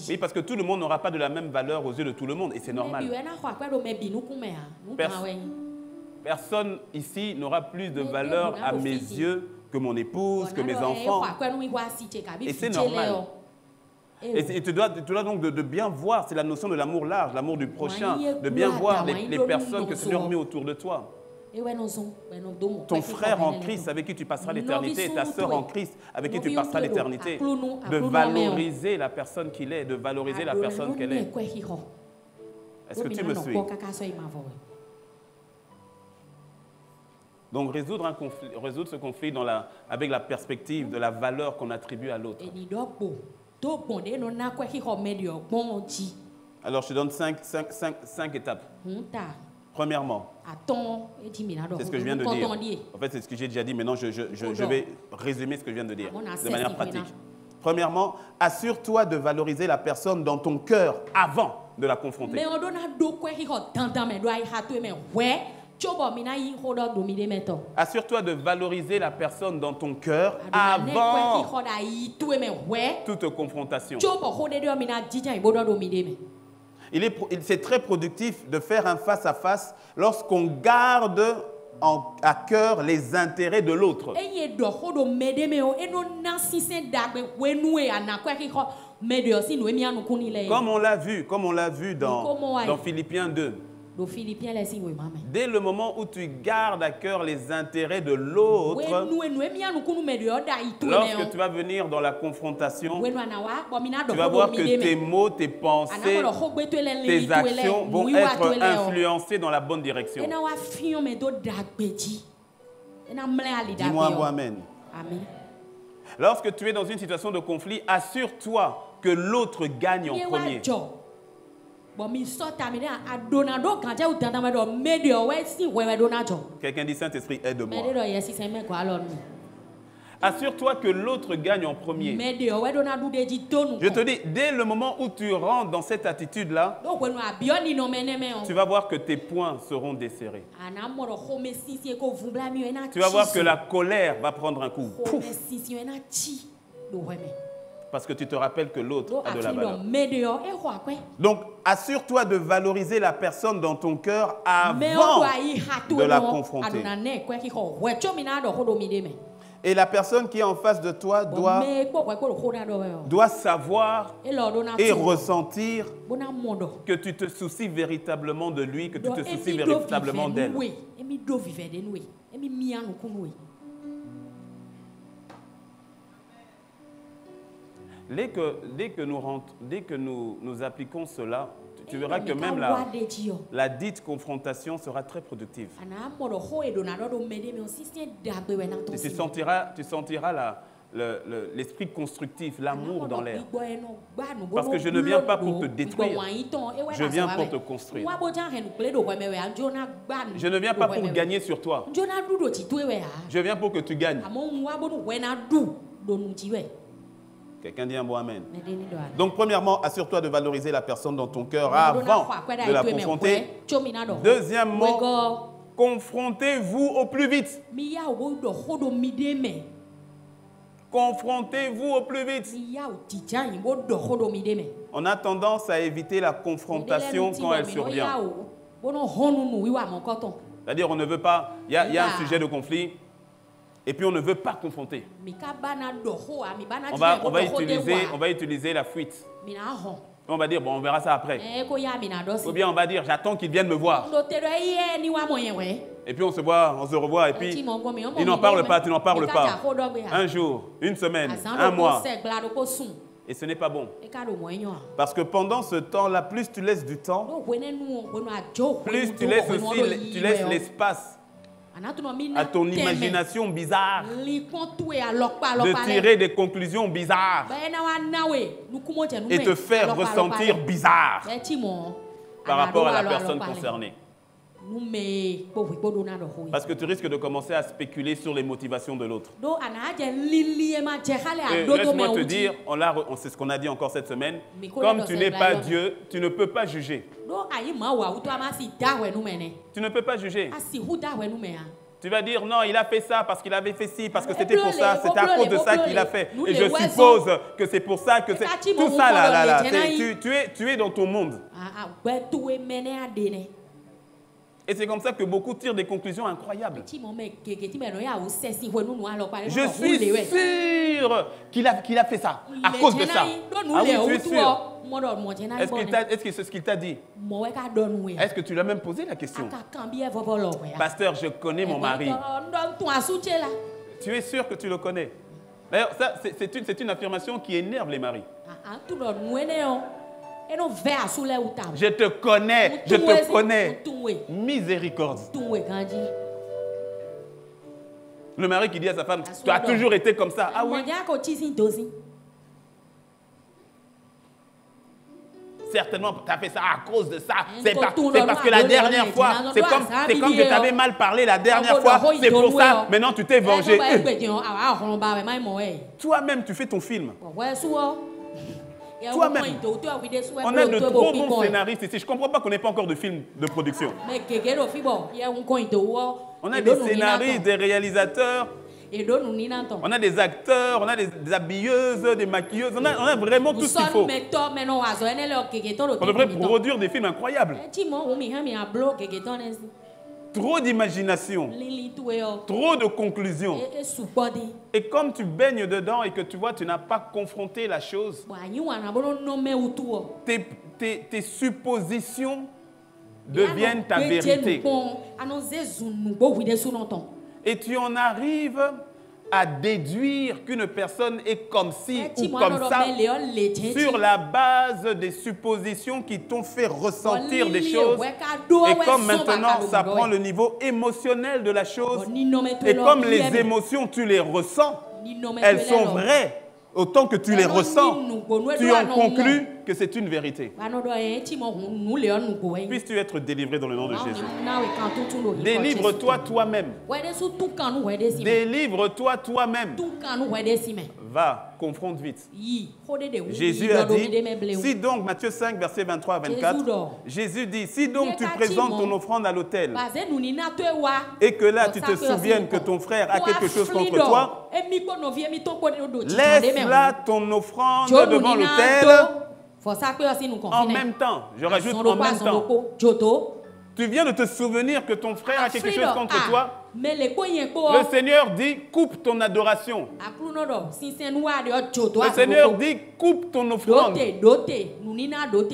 Oui, parce que tout le monde n'aura pas de la même valeur aux yeux de tout le monde, et c'est normal. Personne ici n'aura plus de valeur à mes yeux que mon épouse, que mes enfants. Et c'est normal. Et tu dois donc de bien voir, c'est la notion de l'amour large, l'amour du prochain, de bien voir les personnes que le Seigneur met autour de toi. Ton frère en Christ avec qui tu passeras l'éternité, et ta sœur en Christ avec qui tu passeras l'éternité. De valoriser la personne qu'il est, de valoriser la personne qu'elle est. Est-ce que tu me suis? Donc résoudre ce conflit avec la perspective de la valeur qu'on attribue à l'autre. Alors je te donne 5 étapes. Premièrement, c'est ce que je viens de dire. En fait, c'est ce que j'ai déjà dit. Maintenant, je vais résumer ce que je viens de dire de manière pratique. Premièrement, assure-toi de valoriser la personne dans ton cœur avant de la confronter. Assure-toi de valoriser la personne dans ton cœur avant toute confrontation. C'est très productif de faire un face-à-face lorsqu'on garde à cœur les intérêts de l'autre. Comme on l'a vu dans Philippiens 2. Dès le moment où tu gardes à cœur les intérêts de l'autre, lorsque tu vas venir dans la confrontation, tu vas voir que tes mots, tes pensées, tes actions vont être influencés dans la bonne direction. Dis-moi un mot, amen. Lorsque tu es dans une situation de conflit, assure-toi que l'autre gagne en premier. Quelqu'un dit, Saint-Esprit, aide-moi. Assure-toi que l'autre gagne en premier. Je te dis, dès le moment où tu rentres dans cette attitude-là, tu vas voir que tes poings seront desserrés. Tu vas voir que la colère va prendre un coup. Pouf. Parce que tu te rappelles que l'autre a de la valeur. Donc, assure-toi de valoriser la personne dans ton cœur avant de la confronter. Et la personne qui est en face de toi doit savoir et ressentir que tu te soucies véritablement de lui, que tu te soucies véritablement d'elle. Dès que nous appliquons cela, tu verras que même la dite confrontation sera très productive. Et tu sentiras l'esprit constructif, l'amour dans l'air. Parce que je ne viens pas pour te détruire, je viens pour te construire. Je ne viens pas pour gagner sur toi, je viens pour que tu gagnes. Quelqu'un dit un bon amen. Donc, premièrement, assure-toi de valoriser la personne dans ton cœur avant de la confronter. Deuxièmement, confrontez-vous au plus vite. Confrontez-vous au plus vite. On a tendance à éviter la confrontation quand elle survient. C'est-à-dire, on ne veut pas, il y a un sujet de conflit. Et puis on ne veut pas confronter. On va utiliser la fuite. On va dire, bon, on verra ça après. Ou bien on va dire, j'attends qu'ils viennent me voir. Et puis on se revoit, et puis ils n'en parlent pas, tu n'en parles pas. Un jour, une semaine, un mois. Et ce n'est pas bon. Parce que pendant ce temps-là, plus tu laisses du temps, plus tu laisses l'espace à ton imagination bizarre de tirer des conclusions bizarres et te faire ressentir bizarre par rapport à la personne concernée. Parce que tu risques de commencer à spéculer sur les motivations de l'autre. Laisse-moi te dire, c'est ce qu'on a dit encore cette semaine, comme tu n'es pas Dieu, tu ne peux pas juger. Tu ne peux pas juger. Tu vas dire, non, il a fait ça parce qu'il avait fait ci, parce que c'était pour ça, c'était à cause de ça qu'il a fait. Et je suppose que c'est pour ça que c'est... Tout ça, là. Tu es dans ton monde. Et c'est comme ça que beaucoup tirent des conclusions incroyables. Je suis sûr qu'il a fait ça, à cause de ça. Ah oui, tu es sûr. Est-ce que c'est ce qu'il t'a dit? Est-ce que tu lui as même posé la question? Pasteur, je connais mon mari. Tu es sûr que tu le connais? D'ailleurs, c'est une affirmation qui énerve les maris. Je te connais, je te connais. Miséricorde. Le mari qui dit à sa femme, tu as toujours été comme ça. Ah oui. Certainement, tu as fait ça à cause de ça. C'est parce que la dernière fois, c'est comme je t'avais mal parlé la dernière fois. C'est pour ça, maintenant tu t'es vengé. Toi-même, tu fais ton film. Toi-même. On a de trop bons scénaristes ici. Je ne comprends pas qu'on n'ait pas encore de film de production. On a des scénaristes, des réalisateurs. On a des acteurs, on a des habilleuses, des maquilleuses. On a vraiment tout ce qu'il faut. On devrait produire des films incroyables. Trop d'imagination, trop de conclusions. Et comme tu baignes dedans et que tu vois, tu n'as pas confronté la chose, tes suppositions deviennent ta vérité. Et tu en arrives à déduire qu'une personne est comme ci ou comme ça sur la base des suppositions qui t'ont fait ressentir des choses. Et comme maintenant, ça prend le niveau émotionnel de la chose, et comme les émotions, tu les ressens, elles sont vraies. Autant que tu les ressens, tu en conclus que c'est une vérité. Puisses-tu être délivré dans le nom de Jésus. Délivre-toi toi-même. Délivre-toi toi-même. Va, confronte vite. Jésus a dit, si donc, Matthieu 5, verset 23 à 24, Jésus dit, si donc tu présentes ton offrande à l'autel et que là tu te souviennes que ton frère a quelque chose contre toi, laisse là ton offrande devant l'autel en même temps. Je rajoute en même temps. Tu viens de te souvenir que ton frère a quelque chose contre toi. Le Seigneur dit, coupe ton adoration. Le Seigneur dit, coupe ton offrande.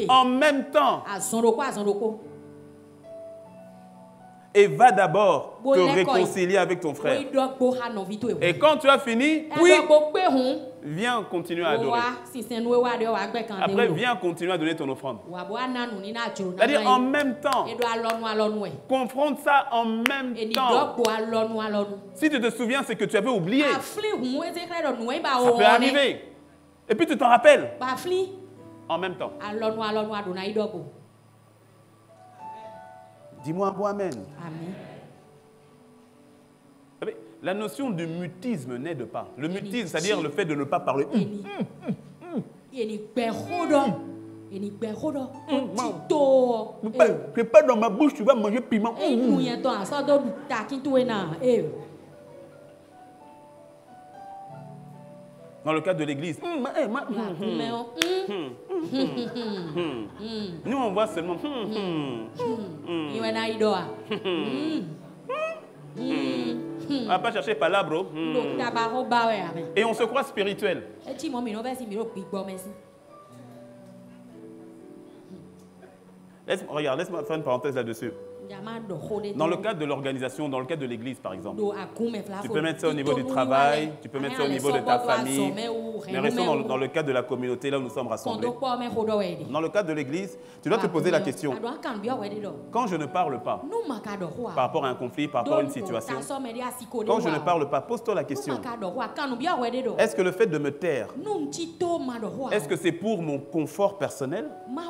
En même temps. Et va d'abord te réconcilier avec ton frère. Et quand tu as fini, oui, viens continuer à adorer. Après, viens continuer à donner ton offrande. C'est-à-dire en même temps. Confronte ça en même temps. Si tu te souviens, c'est que tu avais oublié. Ça peut arriver. Et puis tu t'en rappelles. En même temps. Dis-moi un bon amen. Amen. Vous savez, la notion de mutisme n'aide pas. Le mutisme, c'est-à-dire le fait de ne pas parler. C'est pas dans ma bouche, tu vas manger piment. Dans le cadre de l'église, nous on voit seulement. On va pas chercher palabro. Et on se croit spirituel. Regarde, laisse-moi faire une parenthèse là-dessus. Dans le cadre de l'organisation, dans le cadre de l'église par exemple, tu peux mettre ça au niveau du travail, tu peux mettre ça au niveau de ta famille, mais restons dans le cadre de la communauté, là où nous sommes rassemblés. Dans le cadre de l'église, tu dois te poser la question, quand je ne parle pas par rapport à un conflit, par rapport à une situation, quand je ne parle pas, pose-toi la question, est-ce que le fait de me taire, est-ce que c'est pour mon confort personnel ou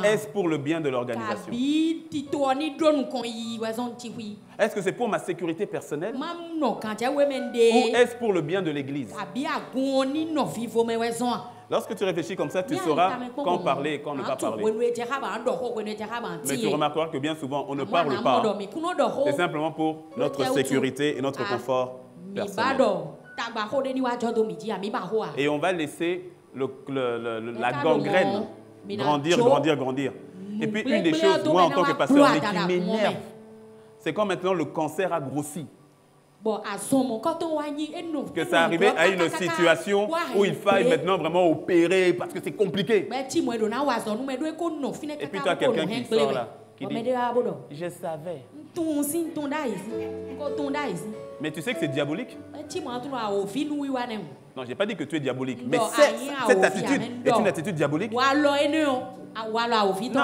est-ce pour le bien de l'organisation? Est-ce que c'est pour ma sécurité personnelle ou est-ce pour le bien de l'église? Lorsque tu réfléchis comme ça, tu sauras quand parler et quand ne pas parler. Mais tu remarqueras que bien souvent, on ne parle pas. C'est simplement pour notre sécurité et notre confort personnel. Et on va laisser la gangrène grandir. Et puis une des choses, moi en tant que pasteur, mais qui m'énerve, c'est quand maintenant le cancer a grossi. Que ça arrivait à une situation où il faille maintenant vraiment opérer parce que c'est compliqué. Et puis tu as quelqu'un qui sort là, qui dit, je savais. Mais tu sais que c'est diabolique? Non, je n'ai pas dit que tu es diabolique, mais cette attitude est une attitude diabolique. Non,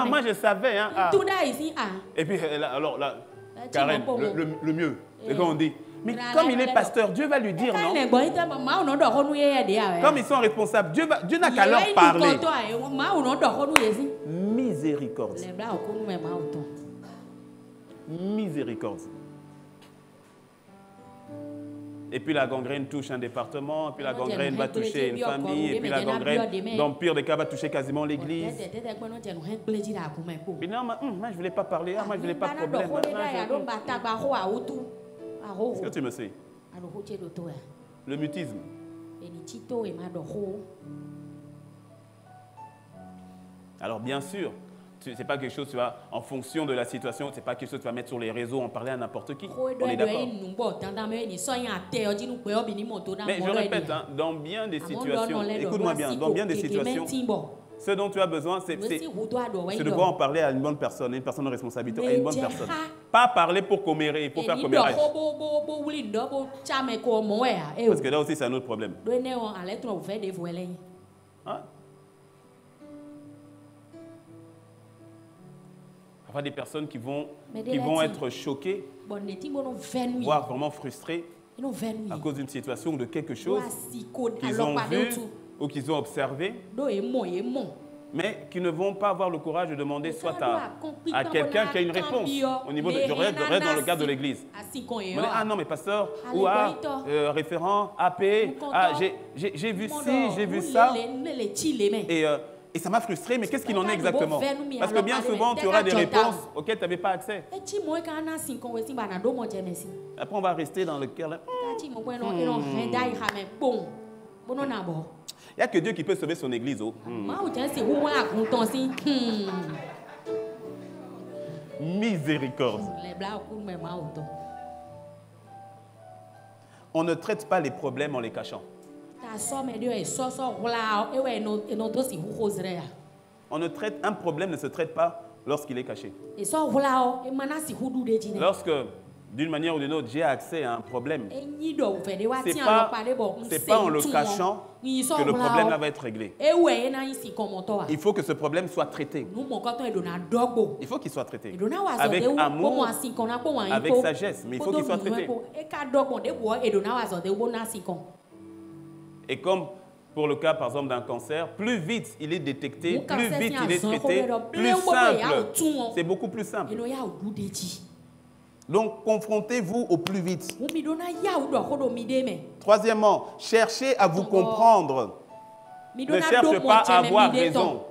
moi je savais. Hein, Et puis alors là, Karen, le mieux, c'est quand on dit, mais comme il est pasteur, Dieu va lui dire non. Comme ils sont responsables, Dieu n'a qu'à leur parler. Miséricorde. Miséricorde. Et puis la gangrène touche un département, et puis la gangrène va toucher une famille, et puis la gangrène, dans le pire des cas, va toucher quasiment l'église. Puis non, moi je ne voulais pas parler, moi je ne voulais pas de problème. Est-ce que tu me sais? Le mutisme. Alors bien sûr, ce n'est pas quelque chose, tu vas, en fonction de la situation, ce n'est pas quelque chose que tu vas mettre sur les réseaux, en parler à n'importe qui. On est d'accord. Mais je répète, hein, dans bien des situations, écoute-moi bien, dans bien des situations, ce dont tu as besoin, c'est de pouvoir en parler à une bonne personne, une personne de responsabilité, à une bonne personne. Pas parler pour commérer, pour faire commérage. Parce que là aussi, c'est un autre problème. Hein? Des personnes qui vont être choquées, voire vraiment frustrées à cause d'une situation ou de quelque chose qu'ils ont vu ou qu'ils ont observé, mais qui ne vont pas avoir le courage de demander soit à quelqu'un qui a une réponse au niveau de, je reste dans le cadre de l'église. Ah non, mais pasteur, ou référent, AP, j'ai vu ci, j'ai vu ça, et ça m'a frustré, mais qu'est-ce qu'il en est exactement? Parce que bien souvent, tu auras des réponses auxquelles tu n'avais pas accès. Après, on va rester dans le cœur. Il n'y a que Dieu qui peut sauver son église. Miséricorde. On ne traite pas les problèmes en les cachant. Un problème ne se traite pas lorsqu'il est caché. Lorsque, d'une manière ou d'une autre, j'ai accès à un problème, ce n'est pas en le cachant que le problème là va être réglé. Il faut que ce problème soit traité. Il faut qu'il soit traité. Avec amour, avec sagesse, mais il faut qu'il soit traité. Et comme pour le cas, par exemple, d'un cancer, plus vite il est détecté, plus vite il est traité, plus simple. C'est beaucoup plus simple. Donc, confrontez-vous au plus vite. Troisièmement, cherchez à vous comprendre. Ne cherchez pas à avoir raison.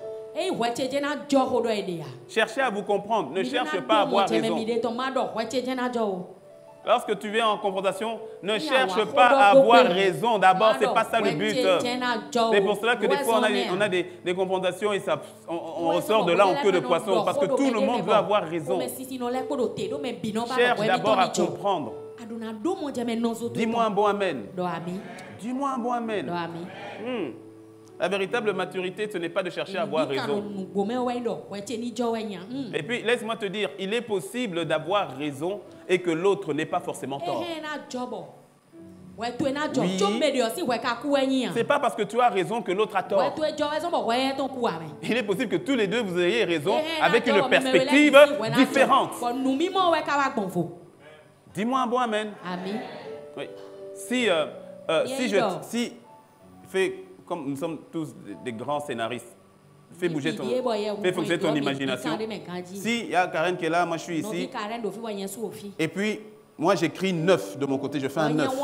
Cherchez à vous comprendre. Ne cherchez pas à avoir raison. Lorsque tu viens en confrontation, ne cherche pas à avoir raison. D'abord, ce n'est pas ça le but. C'est pour cela que des fois, on a des confrontations et on ressort de là en queue de poisson. Parce que tout le monde veut avoir raison. Cherche d'abord à comprendre. Dis-moi un bon amen. Dis-moi un bon amen. La véritable maturité, ce n'est pas de chercher à avoir raison. Et puis, laisse-moi te dire, il est possible d'avoir raison et que l'autre n'ait pas forcément tort. Oui. Ce n'est pas parce que tu as raison que l'autre a tort. Il est possible que tous les deux vous ayez raison avec une perspective différente. Dis-moi un bon amen. Oui. Comme nous sommes tous des grands scénaristes, fais fonctionner ton imagination. Si il y a Karen qui est là, moi je suis ici. Et puis, moi j'écris 9 de mon côté, je fais un 9.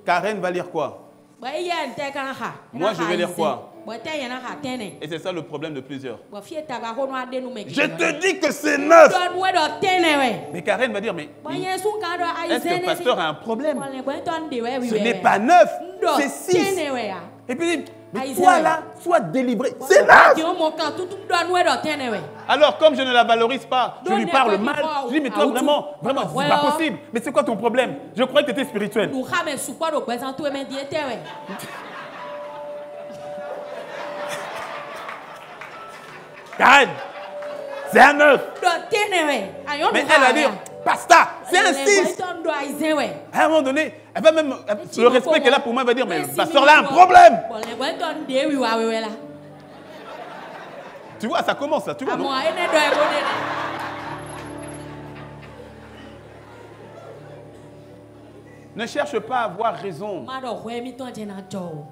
Karen va lire quoi? Moi je vais lire quoi? Et c'est ça le problème de plusieurs. Je te dis que c'est 9. Mais Karen va dire, mais est-ce que le pasteur a un problème? Ce n'est pas 9, c'est 6. Et puis, mais toi là, sois délivré. C'est 9. Alors, comme je ne la valorise pas, je lui parle mal. Je dis, mais toi vraiment, c'est pas possible. Mais c'est quoi ton problème? Je croyais que tu étais spirituel. Karen, c'est un 9. Mais elle va dire, Pasta, c'est un 6. À un moment donné, elle va même, le respect qu'elle a pour moi, elle va dire, mais le pasteur là a un problème. Tu vois, ça commence là, tu vois, non? Ne cherche pas à avoir raison.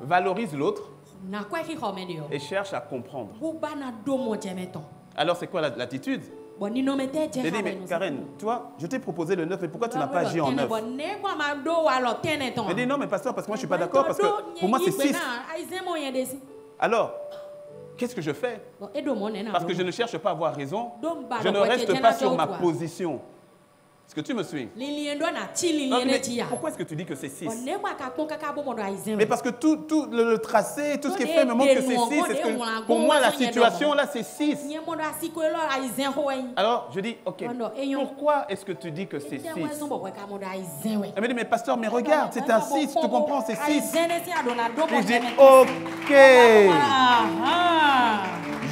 Valorise l'autre et cherche à comprendre. Alors, c'est quoi l'attitude? J'ai dit, mais Karen, toi, je t'ai proposé le 9, mais pourquoi tu n'as pas agi en 9? Elle dit, non, mais pasteur, parce que moi, je ne suis pas d'accord, parce que pour moi, c'est 6. Alors, qu'est-ce que je fais? Parce que je ne cherche pas à avoir raison, je ne reste pas sur ma position. Est-ce que tu me suis? Non, pourquoi est-ce que tu dis que c'est 6? Mais parce que tout le tracé, tout ce qui est fait me montre que c'est 6. Pour moi, la situation là, c'est 6. Alors, je dis, ok, pourquoi est-ce que tu dis que c'est 6? Elle me dit, mais pasteur, mais regarde, c'est un 6, tu comprends, c'est 6. Je dis, ok.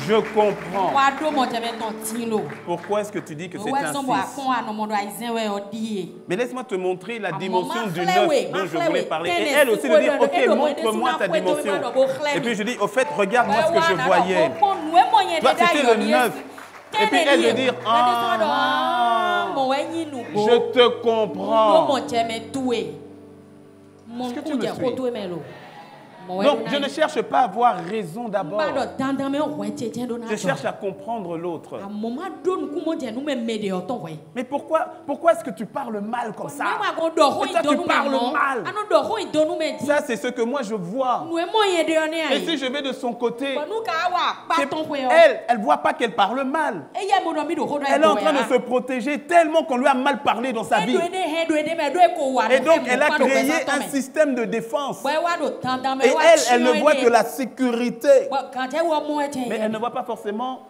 Je comprends. Pourquoi est-ce que tu dis que c'est un 6? Mais laisse-moi te montrer la dimension du 9 dont je voulais parler. Et elle aussi de dire, ok, montre-moi ta dimension. Et puis je dis, au fait, regarde-moi ce que je voyais. Toi, c'était le 9. Et puis elle de dire, Je te comprends. Est-ce que tu me suis? Donc, je ne cherche pas à avoir raison d'abord. Je cherche à comprendre l'autre. Mais pourquoi est-ce que tu parles mal comme ça? Et toi, tu parles mal. Ça, c'est ce que moi, je vois. Et si je vais de son côté, elle ne voit pas qu'elle parle mal. Elle est en train de se protéger tellement qu'on lui a mal parlé dans sa vie. Et donc, elle a créé un système de défense. Et elle ne voit que la sécurité. Mais elle ne voit pas forcément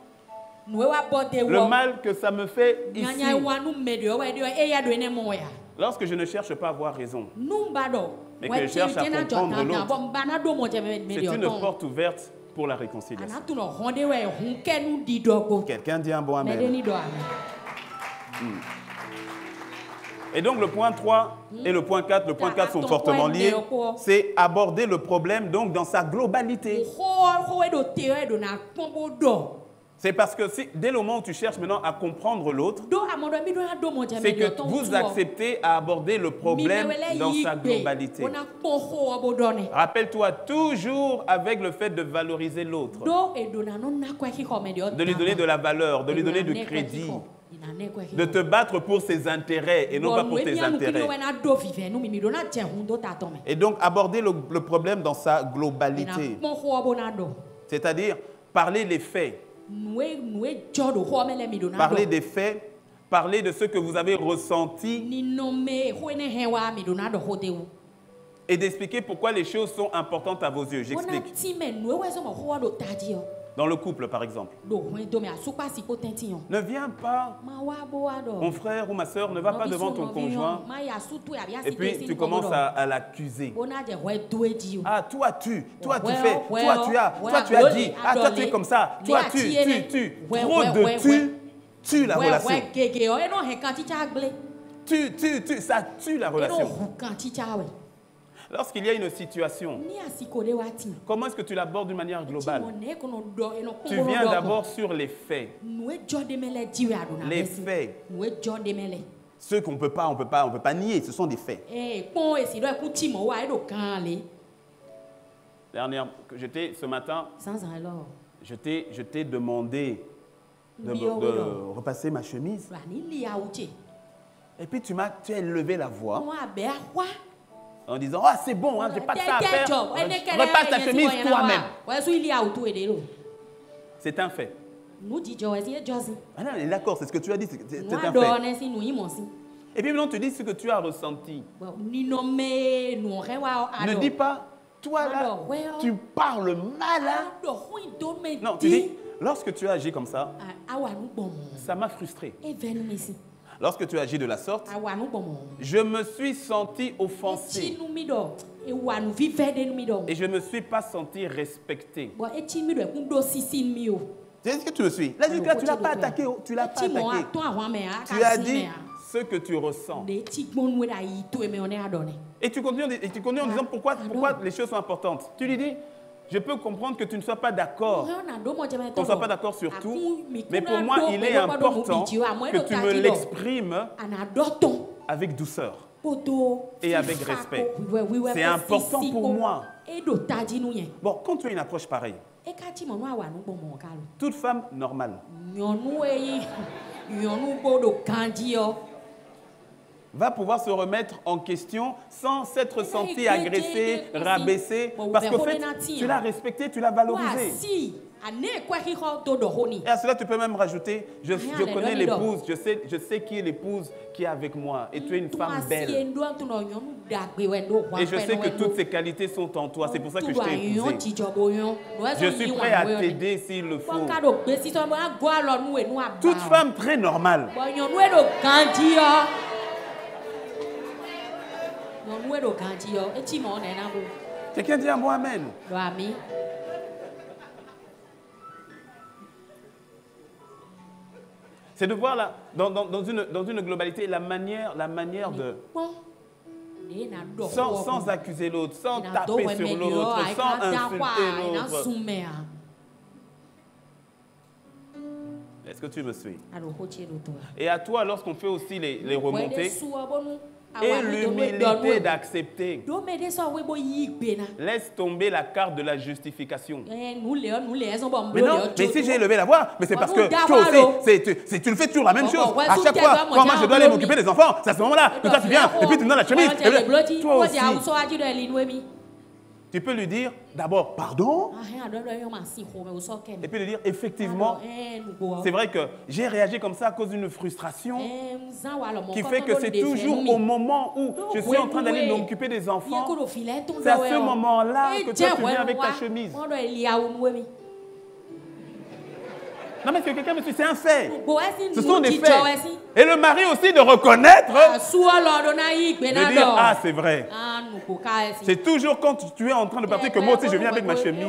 le mal que ça me fait ici. Lorsque je ne cherche pas à avoir raison, mais que je cherche à comprendre l'autre, c'est une porte ouverte pour la réconciliation. Quelqu'un dit un bon amen. Et donc le point 3 et le point 4, le point 4 sont fortement liés. C'est aborder le problème donc dans sa globalité. C'est parce que dès le moment où tu cherches maintenant à comprendre l'autre, c'est que vous acceptez à aborder le problème dans sa globalité. Rappelle-toi toujours avec le fait de valoriser l'autre, de lui donner de la valeur, de lui donner du crédit, de te battre pour ses intérêts et non pas pour tes intérêts. Et donc aborder le problème dans sa globalité, c'est-à-dire parler des faits. Parler des faits, parler de ce que vous avez ressenti et d'expliquer pourquoi les choses sont importantes à vos yeux. J'explique. Dans le couple, par exemple. Ne viens pas, mon frère ou ma soeur, ne va pas devant ton conjoint et puis tu commences à l'accuser. Ah, toi tu fais, toi tu as dit, ah, toi tu es comme ça, toi tu. Trop de tue la relation. Ça tue la relation. Lorsqu'il y a une situation, comment est-ce que tu l'abordes d'une manière globale? Tu viens d'abord sur les faits. Les faits. Ceux qu'on ne peut pas nier, ce sont des faits. Ce matin, je t'ai demandé de repasser ma chemise. Et puis tu as élevé la voix. En disant, oh c'est bon, hein, j'ai pas de ça à faire, repasse ta chemise toi-même. C'est un fait. Ah non, d'accord, c'est ce que tu as dit, c'est un fait. Et puis maintenant tu dis ce que tu as ressenti. Ne dis pas, toi là, tu parles mal. Hein? Non, tu dis, lorsque tu agis comme ça, ça m'a frustré. Lorsque tu agis de la sorte, je me suis senti offensé. Et je ne me suis pas senti respecté. Est-ce que tu me suis? Là, tu ne l'as pas attaqué. Tu l'as pas attaqué. Tu as dit ce que tu ressens. Et tu continues en disant pourquoi les choses sont importantes. Tu lui dis, je peux comprendre que tu ne sois pas d'accord, qu'on ne soit pas d'accord sur tout, mais pour moi, il est important que tu me l'exprimes avec douceur et avec respect. C'est important pour moi. Bon, quand tu as une approche pareille, toute femme normale va pouvoir se remettre en question sans s'être sentie agressée, rabaissée, parce qu'en fait, tu l'as respectée, tu l'as valorisée. Et à cela, tu peux même rajouter, je connais l'épouse, je sais qui est l'épouse qui est avec moi. Et tu es une femme belle. Et je sais que toutes ces qualités sont en toi. C'est pour ça que je t'ai épousée. Je suis prêt à t'aider s'il le faut. Toute femme très normale. Quelqu'un dit un bon amen. C'est de voir là, dans une globalité la manière de... Sans accuser l'autre, sans taper sur l'autre, sans insulter l'autre. Est-ce que tu me suis? Et à toi, lorsqu'on fait aussi les remontées, et l'humilité d'accepter. Laisse tomber la carte de la justification. Mais non, mais si j'ai élevé la voix, mais c'est parce que toi aussi, tu le fais toujours la même chose. À chaque fois, quand moi je dois aller m'occuper des enfants, c'est à ce moment-là que toi tu viens et puis tu me donnes la chemise. Et toi aussi. Tu peux lui dire d'abord pardon et puis lui dire effectivement, c'est vrai que j'ai réagi comme ça à cause d'une frustration qui fait que c'est toujours au moment où je suis en train d'aller m'occuper des enfants, c'est à ce moment-là que toi tu viens avec ta chemise. Non mais que quelqu'un me suit, c'est un fait. Ce sont des faits. Et le mari aussi de reconnaître, de dire ah c'est vrai. C'est toujours quand tu es en train de partir que moi aussi je viens avec ma chemise.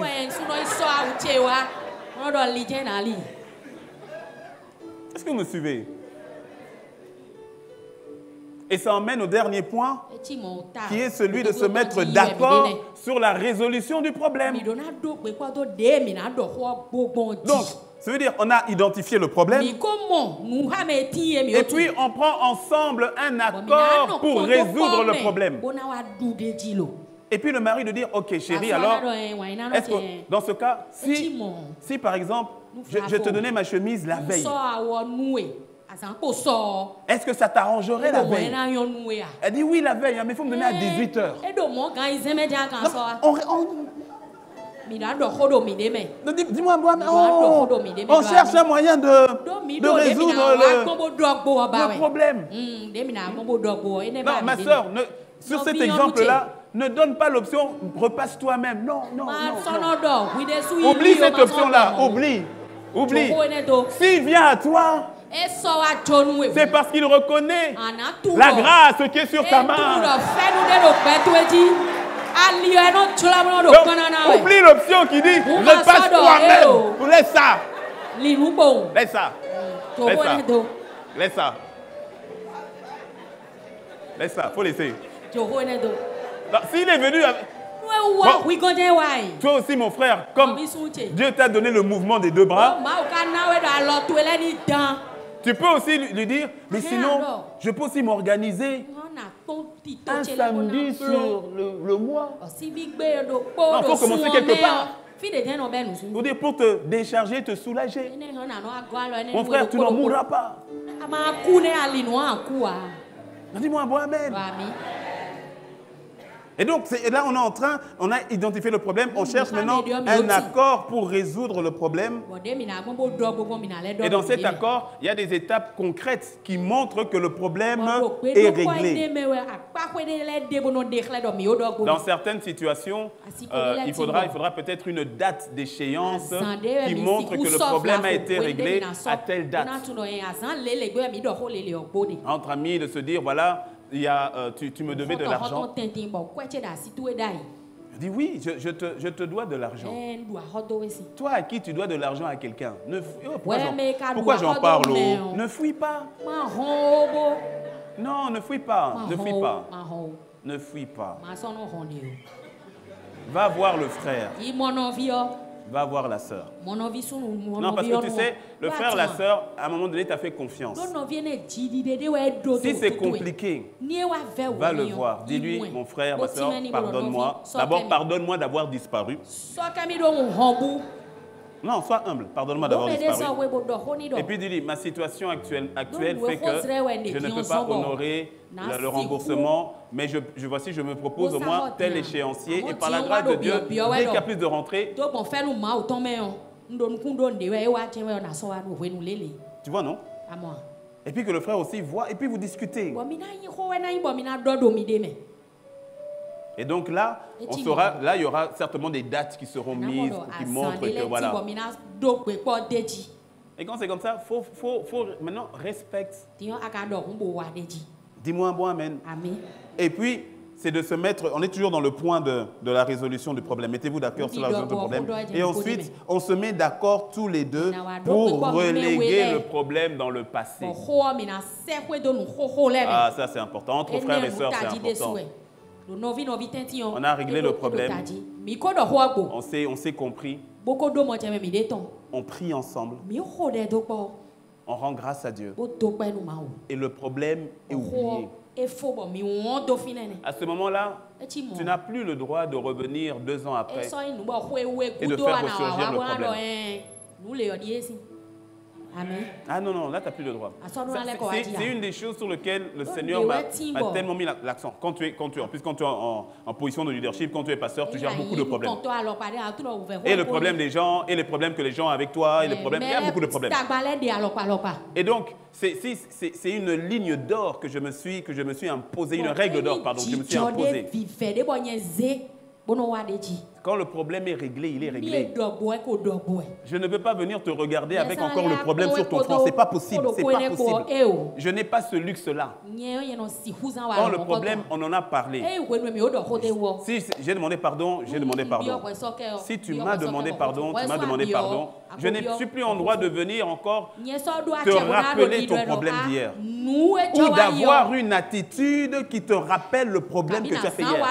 Est-ce que vous me suivez? Et ça emmène au dernier point, qui est celui de se mettre d'accord sur la résolution du problème. Donc, ça veut dire qu'on a identifié le problème et puis on prend ensemble un accord pour résoudre le problème. Et puis le mari de dire, ok chérie, alors, est-ce que dans ce cas, si par exemple, je te donnais ma chemise la veille, est-ce que ça t'arrangerait la veille? Elle dit oui la veille, mais il faut me donner à 18 h. Dis-moi, on cherche un moyen de résoudre le problème. Non, ma soeur, sur cet exemple-là, ne donne pas l'option repasse toi-même. Non, non, non. Oublie cette option-là, oublie. S'il vient à toi, c'est parce qu'il reconnaît la grâce qui est sur ta main. Donc, oublie l'option qui dit repasse toi-même. Laisse ça. Laisse ça. Laisse ça. Laisse ça. Laisse ça. Faut laisser. S'il est venu avec... Toi aussi, mon frère, comme Dieu t'a donné le mouvement des deux bras, tu peux aussi lui dire, mais sinon, je peux aussi m'organiser un samedi sur le mois. Non, il faut commencer quelque part. Pour te décharger, te soulager. Mon frère, tu n'en mourras pas. Dis-moi, bon, amen. Et donc, là, on a identifié le problème, on cherche maintenant un accord pour résoudre le problème. Et dans cet accord, il y a des étapes concrètes qui montrent que le problème est réglé. Dans certaines situations, il faudra peut-être une date d'échéance qui montre que le problème a été réglé à telle date. Entre amis, de se dire, voilà, tu me devais de l'argent. Je dis oui, je te dois de l'argent. Toi à qui tu dois de l'argent à quelqu'un? Pourquoi j'en parle? Ne fuis pas. Non, ne fuis pas. Ne fuis pas. Ne fuis pas. Va voir le frère. Va voir la sœur. Non, parce que tu sais, le frère, la sœur, à un moment donné, t'a fait confiance. Si c'est compliqué, va le voir. Dis-lui, mon frère, ma sœur, pardonne-moi. D'abord, pardonne-moi d'avoir disparu. Non, sois humble. Pardonne-moi d'avoir disparu. Et puis dis-lui, ma situation actuelle fait que je ne peux pas honorer le remboursement, mais je me propose au moins tel échéancier. Et par la grâce de Dieu, dès qu'il y a plus de rentrée, tu vois, non? Et puis que le frère aussi voit, et puis vous discutez. Et donc là, il y aura certainement des dates qui seront mises, qui montrent que voilà. Et quand c'est comme ça, faut maintenant respecte. Dis-moi un bon amen. Et puis, c'est de se mettre, on est toujours dans le point de la résolution du problème. Mettez-vous d'accord sur la résolution du problème. Et ensuite, on se met d'accord tous les deux pour reléguer le problème dans le passé. Ah, ça c'est important. Entre frères et sœurs, c'est important. On a réglé le problème. On s'est compris. On prie ensemble. on rend grâce à Dieu. Et le problème est oublié. À ce moment-là, tu n'as plus le droit de revenir 2 ans après et de faire ressurgir le problème. Amen. Ah non, non, là, tu n'as plus le droit. C'est une des choses sur lesquelles le Seigneur m'a tellement mis l'accent. Quand tu es en position de leadership, quand tu es pasteur, tu gères beaucoup de problèmes. Et le problème des gens, et les problèmes que les gens ont avec toi, et les problèmes, il y a beaucoup de problèmes. Et donc, c'est une ligne d'or que je me suis imposée, une règle d'or, pardon, que je me suis imposée. Quand le problème est réglé, il est réglé. Je ne veux pas venir te regarder avec encore le problème sur ton front. Ce n'est pas possible. C'est pas possible. Je n'ai pas ce luxe-là. Quand le problème, on en a parlé. Si j'ai demandé pardon, j'ai demandé pardon. Si tu m'as demandé pardon, tu m'as demandé pardon. Je ne suis plus en droit de venir encore te rappeler ton problème d'hier. Ou d'avoir une attitude qui te rappelle le problème que tu as fait hier.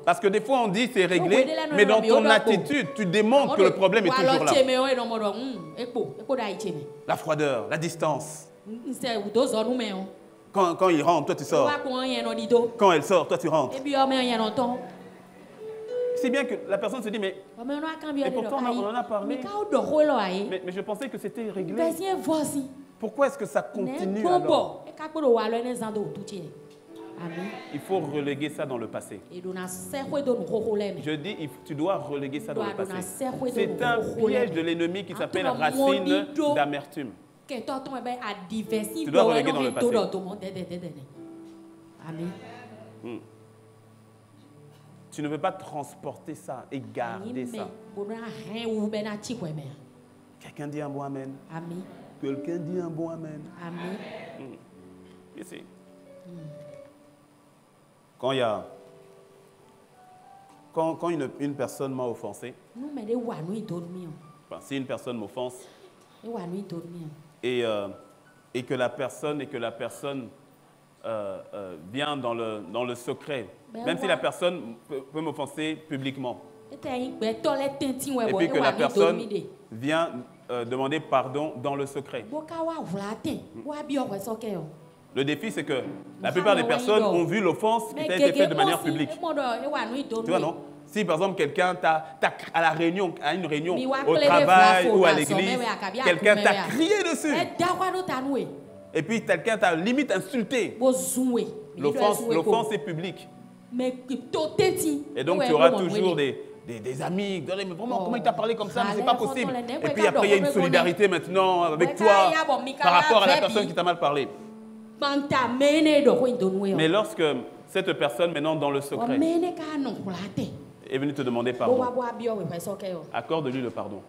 Parce que des fois on dit c'est réglé, mais dans ton attitude, tu démontres que le problème est toujours là. La froideur, la distance. Quand il rentre, toi tu sors. Quand elle sort, toi tu rentres. C'est bien que la personne se dit, mais et pourtant on en a parlé, mais je pensais que c'était réglé. Pourquoi est-ce que ça continue alors? Il faut reléguer ça dans le passé. Je dis, tu dois reléguer ça dans le passé. C'est un piège de l'ennemi qui s'appelle racine d'amertume. Tu dois reléguer dans le passé. Amen. Tu ne veux pas transporter ça et garder ça. Quelqu'un dit un bon amen. Amen. Quelqu'un dit un bon amen. Amen. Ici. Quand une personne m'a offensé, si une personne m'offense et que la personne vient dans le secret, même si la personne peut m'offenser publiquement, et puis que la personne vient demander pardon dans le secret. Le défi, c'est que la plupart des personnes ont vu l'offense qui a été faite de manière publique. Tu vois, non? Si, par exemple, quelqu'un à une réunion, au travail ou à l'église, quelqu'un t'a crié dessus. Et puis, quelqu'un t'a limite insulté. L'offense est publique. Et donc, tu auras toujours des amis, mais vraiment, comment il t'a parlé comme ça, mais c'est pas possible. Et puis après, il y a une solidarité maintenant avec toi par rapport à la personne qui t'a mal parlé. Mais lorsque cette personne, maintenant dans le secret, est venue te demander pardon, accorde-lui le pardon.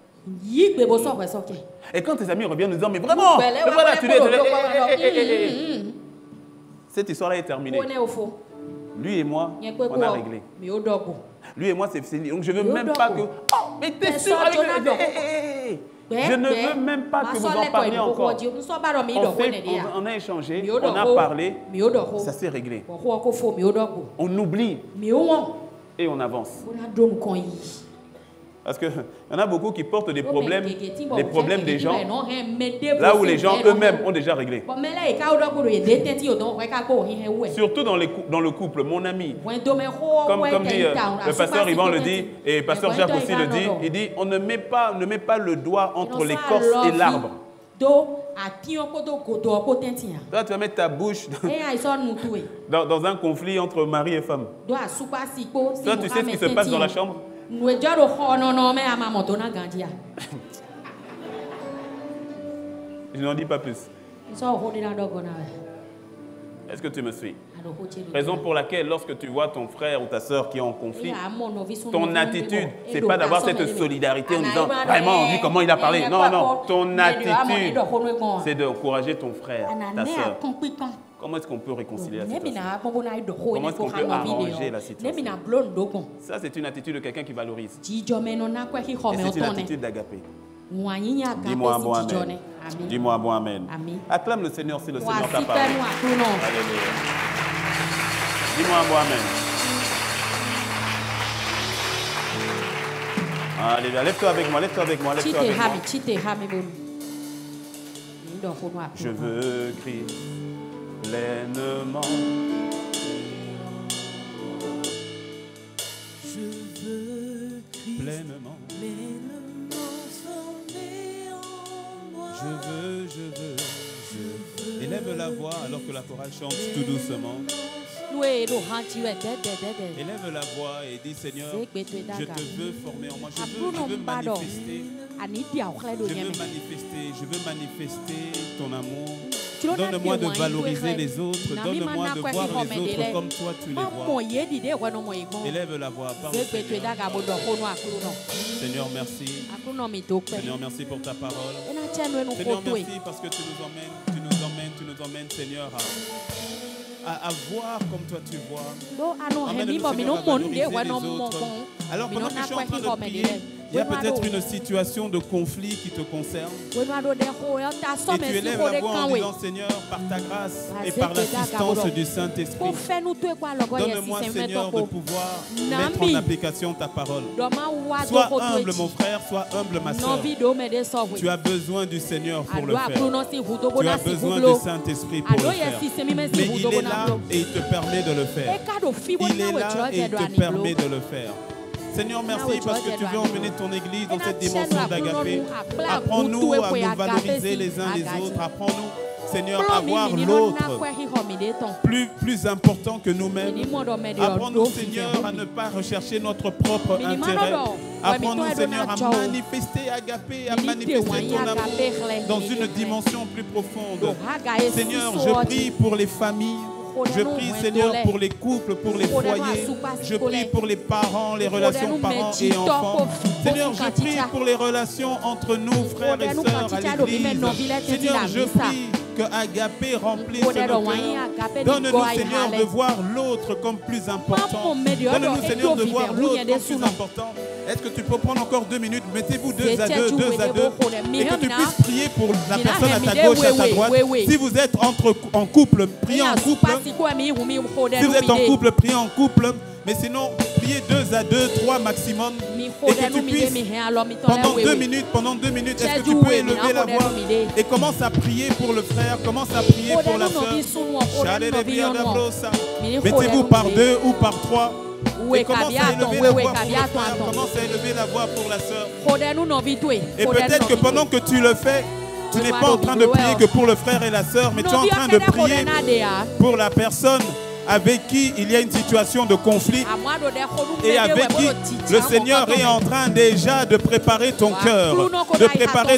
Et quand tes amis reviennent nous disant, mais vraiment, voilà, tu dis, cette histoire-là est terminée. Lui et moi, on a réglé. Lui et moi, c'est fini. Donc je ne veux même pas que... Oh, mais t'es sûr avec le... Je ne veux même pas que vous en parliez encore. On a échangé, on a parlé, ça s'est réglé. On oublie et on avance. Parce qu'il y en a beaucoup qui portent des problèmes, les problèmes des gens, là où les gens eux-mêmes ont déjà réglé. Surtout dans le couple, mon ami. Comme dit le pasteur Yvan le dit, et le pasteur Jacques aussi le dit, il dit, on ne met pas le doigt entre l'écorce et l'arbre. Là, tu vas mettre ta bouche dans un conflit entre mari et femme. Toi, tu sais ce qui se passe dans la chambre? Je n'en dis pas plus. Est-ce que tu me suis? Raison pour laquelle, lorsque tu vois ton frère ou ta soeur qui est en conflit, ton attitude, ce n'est pas d'avoir cette solidarité en disant vraiment, vu comment il a parlé. Non, non. Ton attitude, c'est d'encourager ton frère, ta soeur. Comment est-ce qu'on peut réconcilier la situation? Comment est-ce qu'on peut arranger la situation? Ça, c'est une attitude de quelqu'un qui valorise. Et c'est une attitude d'agapé. Dis-moi un bon amen. Dis-moi un bon amen. Acclame le Seigneur si le Seigneur t'a parlé. Alléluia. Dis-moi un bon amen. Alléluia. Lève-toi avec moi, lève-toi avec moi, lève-toi avec moi. Je veux Christ pleinement. Je veux Christ pleinement. Je veux. Élève la voix alors que la chorale chante tout doucement. Élève la voix et dis Seigneur, je te veux former en moi. Je veux manifester. Je veux manifester ton amour. Donne-moi de valoriser les autres. Donne-moi de voir les autres comme toi tu les vois. Élève la voix. Parle. Seigneur, merci. Seigneur, merci pour ta parole. Seigneur, merci parce que tu nous emmènes, Seigneur, à voir comme toi tu vois. Emmène-nous, Seigneur, à valoriser les autres. Alors, pendant que je suis en train de prier, il y a peut-être une situation de conflit qui te concerne. Et tu élèves la voix en disant, Seigneur, par ta grâce et par l'assistance du Saint-Esprit, donne-moi, Seigneur, de pouvoir mettre en application ta parole. Sois humble, mon frère, sois humble, ma soeur. Tu as besoin du Seigneur pour le faire. Tu as besoin du Saint-Esprit pour le faire. Mais il est là et il te permet de le faire. Il est là et il te permet de le faire. Seigneur, merci parce que tu veux emmener ton Église dans cette dimension d'agapé. Apprends-nous à nous valoriser les uns les autres. Apprends-nous, Seigneur, à voir l'autre plus important que nous-mêmes. Apprends-nous, Seigneur, à ne pas rechercher notre propre intérêt. Apprends-nous, Seigneur, à manifester agapé, à manifester ton amour dans une dimension plus profonde. Seigneur, je prie pour les familles. Je prie, Seigneur, pour les couples, pour les foyers. Je prie pour les parents, les relations parents et enfants. Seigneur, je prie pour les relations entre nous, frères et sœurs, à l'Église. Seigneur, je prie que Agapé remplisse nos cœurs. Donne-nous, Seigneur, de voir l'autre comme plus important. Donne-nous, Seigneur, de voir l'autre comme plus important. Est-ce que tu peux prendre encore 2 minutes? Mettez-vous 2 à 2, 2 à 2. Et que tu puisses prier pour la personne à ta gauche, à ta droite. Si vous êtes en couple, priez en couple. Si vous êtes en couple, priez en couple. Mais sinon, priez 2 à 2, 3 maximum. Et que tu puisses, pendant 2 minutes, est-ce que tu peux élever la voix et commence à prier pour le frère, commence à prier pour la sœur. Mettez-vous par 2 ou par 3. Et commence à élever la voix pour le frère, commence à élever la voix pour la sœur. Et peut-être que pendant que tu le fais, tu n'es pas en train de prier que pour le frère et la sœur, mais tu es en train de prier pour la personne avec qui il y a une situation de conflit et avec qui le Seigneur est en train déjà de préparer ton cœur, de préparer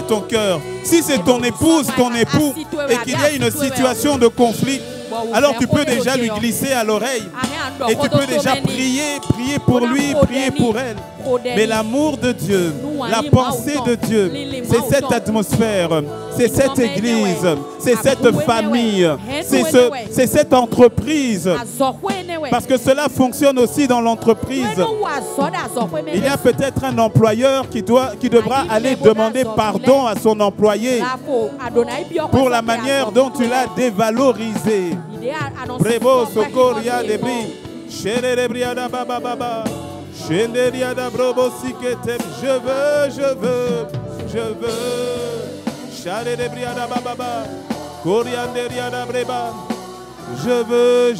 ton cœur. Si c'est ton épouse, ton époux et qu'il y a une situation de conflit, alors tu peux déjà lui glisser à l'oreille et tu peux déjà prier pour lui, prier pour elle. Mais l'amour de Dieu, la pensée de Dieu, c'est cette atmosphère, c'est cette église, c'est cette famille, c'est cette entreprise. Parce que cela fonctionne aussi dans l'entreprise. Il y a peut-être un employeur qui devra aller demander pardon à son employé pour la manière dont tu l'as dévalorisé. Prévo, Sokoria, Debri, Cherebriada Baba Baba, Chenderiada Brobo Siketem, je veux, Cherebriada Baba Baba, Corianderiada Breba, je veux,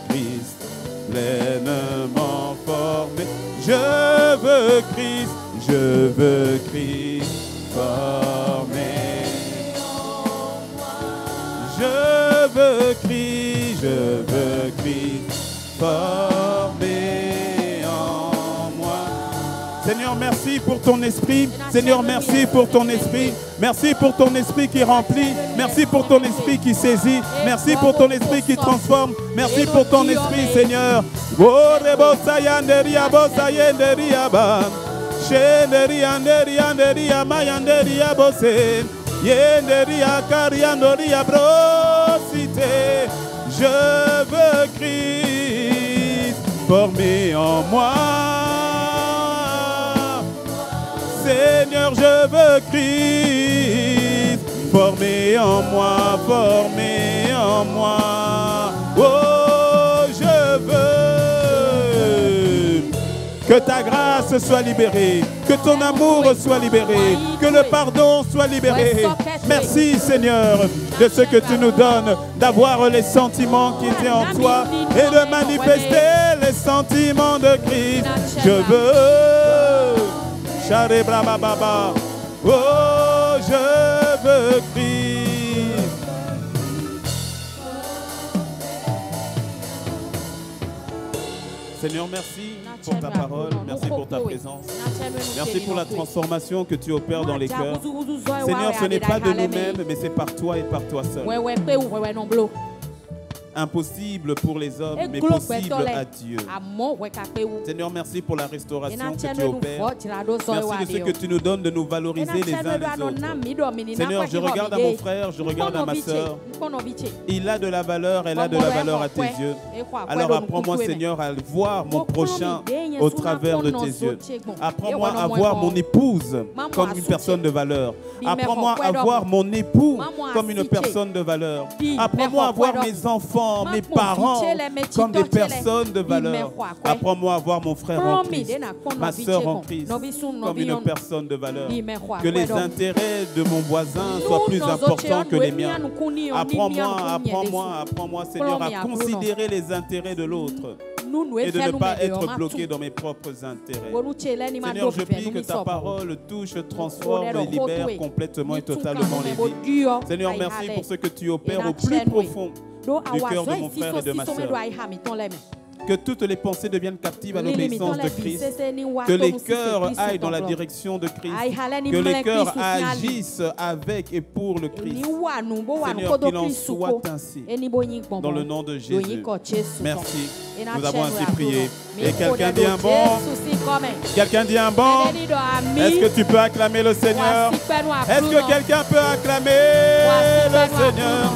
Christ pleinement formé, je veux Christ formé. Je veux Christ formé en moi. Seigneur, merci pour ton esprit. Seigneur, merci pour ton esprit. Merci pour ton esprit qui remplit. Merci pour ton esprit qui saisit. Merci pour ton esprit qui transforme. Merci pour ton esprit, Seigneur. Je veux Christ formé en moi. Seigneur, je veux Christ formé en moi, Oh, je veux Que ta grâce soit libérée, que ton amour soit libéré, que le pardon soit libéré. Merci Seigneur de ce que tu nous donnes, d'avoir les sentiments qui étaient en toi et de manifester les sentiments de Christ. Je veux, oh, je veux Christ. Seigneur, merci pour ta parole, merci pour ta présence. Merci pour la transformation que tu opères dans les cœurs. Seigneur, ce n'est pas de nous-mêmes, mais c'est par toi et par toi seul. Impossible pour les hommes, mais possible à Dieu. Seigneur, merci pour la restauration que tu opères. Merci de ce que tu nous donnes de nous valoriser les uns les autres. Seigneur, je regarde à mon frère, je regarde à ma soeur. Il a de la valeur, elle a de la valeur à tes yeux. Alors apprends-moi, Seigneur, à voir mon prochain au travers de tes yeux. Apprends-moi à voir mon épouse comme une personne de valeur. Apprends-moi à voir mon époux comme une personne de valeur. Apprends-moi à voir mes enfants, mes parents comme des personnes de valeur. Apprends-moi à voir mon frère en Christ, ma soeur en Christ comme une personne de valeur. Que les intérêts de mon voisin soient plus importants que les miens. Apprends-moi, Seigneur, à considérer les intérêts de l'autre et de ne pas être bloqué dans mes propres intérêts. Seigneur, je prie que ta parole touche, transforme et libère complètement et totalement les vies. Seigneur, merci pour ce que tu opères au plus profond du cœur de mon frère et de ma sœur. Que toutes les pensées deviennent captives à l'obéissance de Christ. Que les cœurs aillent dans la direction de Christ. Que les cœurs agissent avec et pour le Christ. Seigneur, qu'il en soit ainsi. Dans le nom de Jésus. Merci. Nous avons ainsi prié. Et quelqu'un dit un bon? Quelqu'un dit un bon? Est-ce que tu peux acclamer le Seigneur? Est-ce que quelqu'un peut acclamer le Seigneur?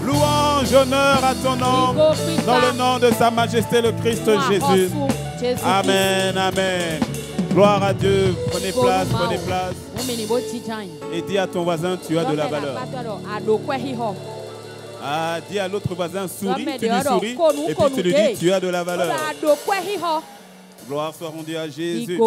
Louange, honneur à ton nom, dans le nom de sa majesté le Christ Jésus. Amen, amen. Gloire à Dieu. Prenez place, prenez place. Et dis à ton voisin, tu as de la valeur. Ah, dis à l'autre voisin, souris, tu lui souris, et puis tu lui dis, tu as de la valeur. Gloire soit rendue à Jésus.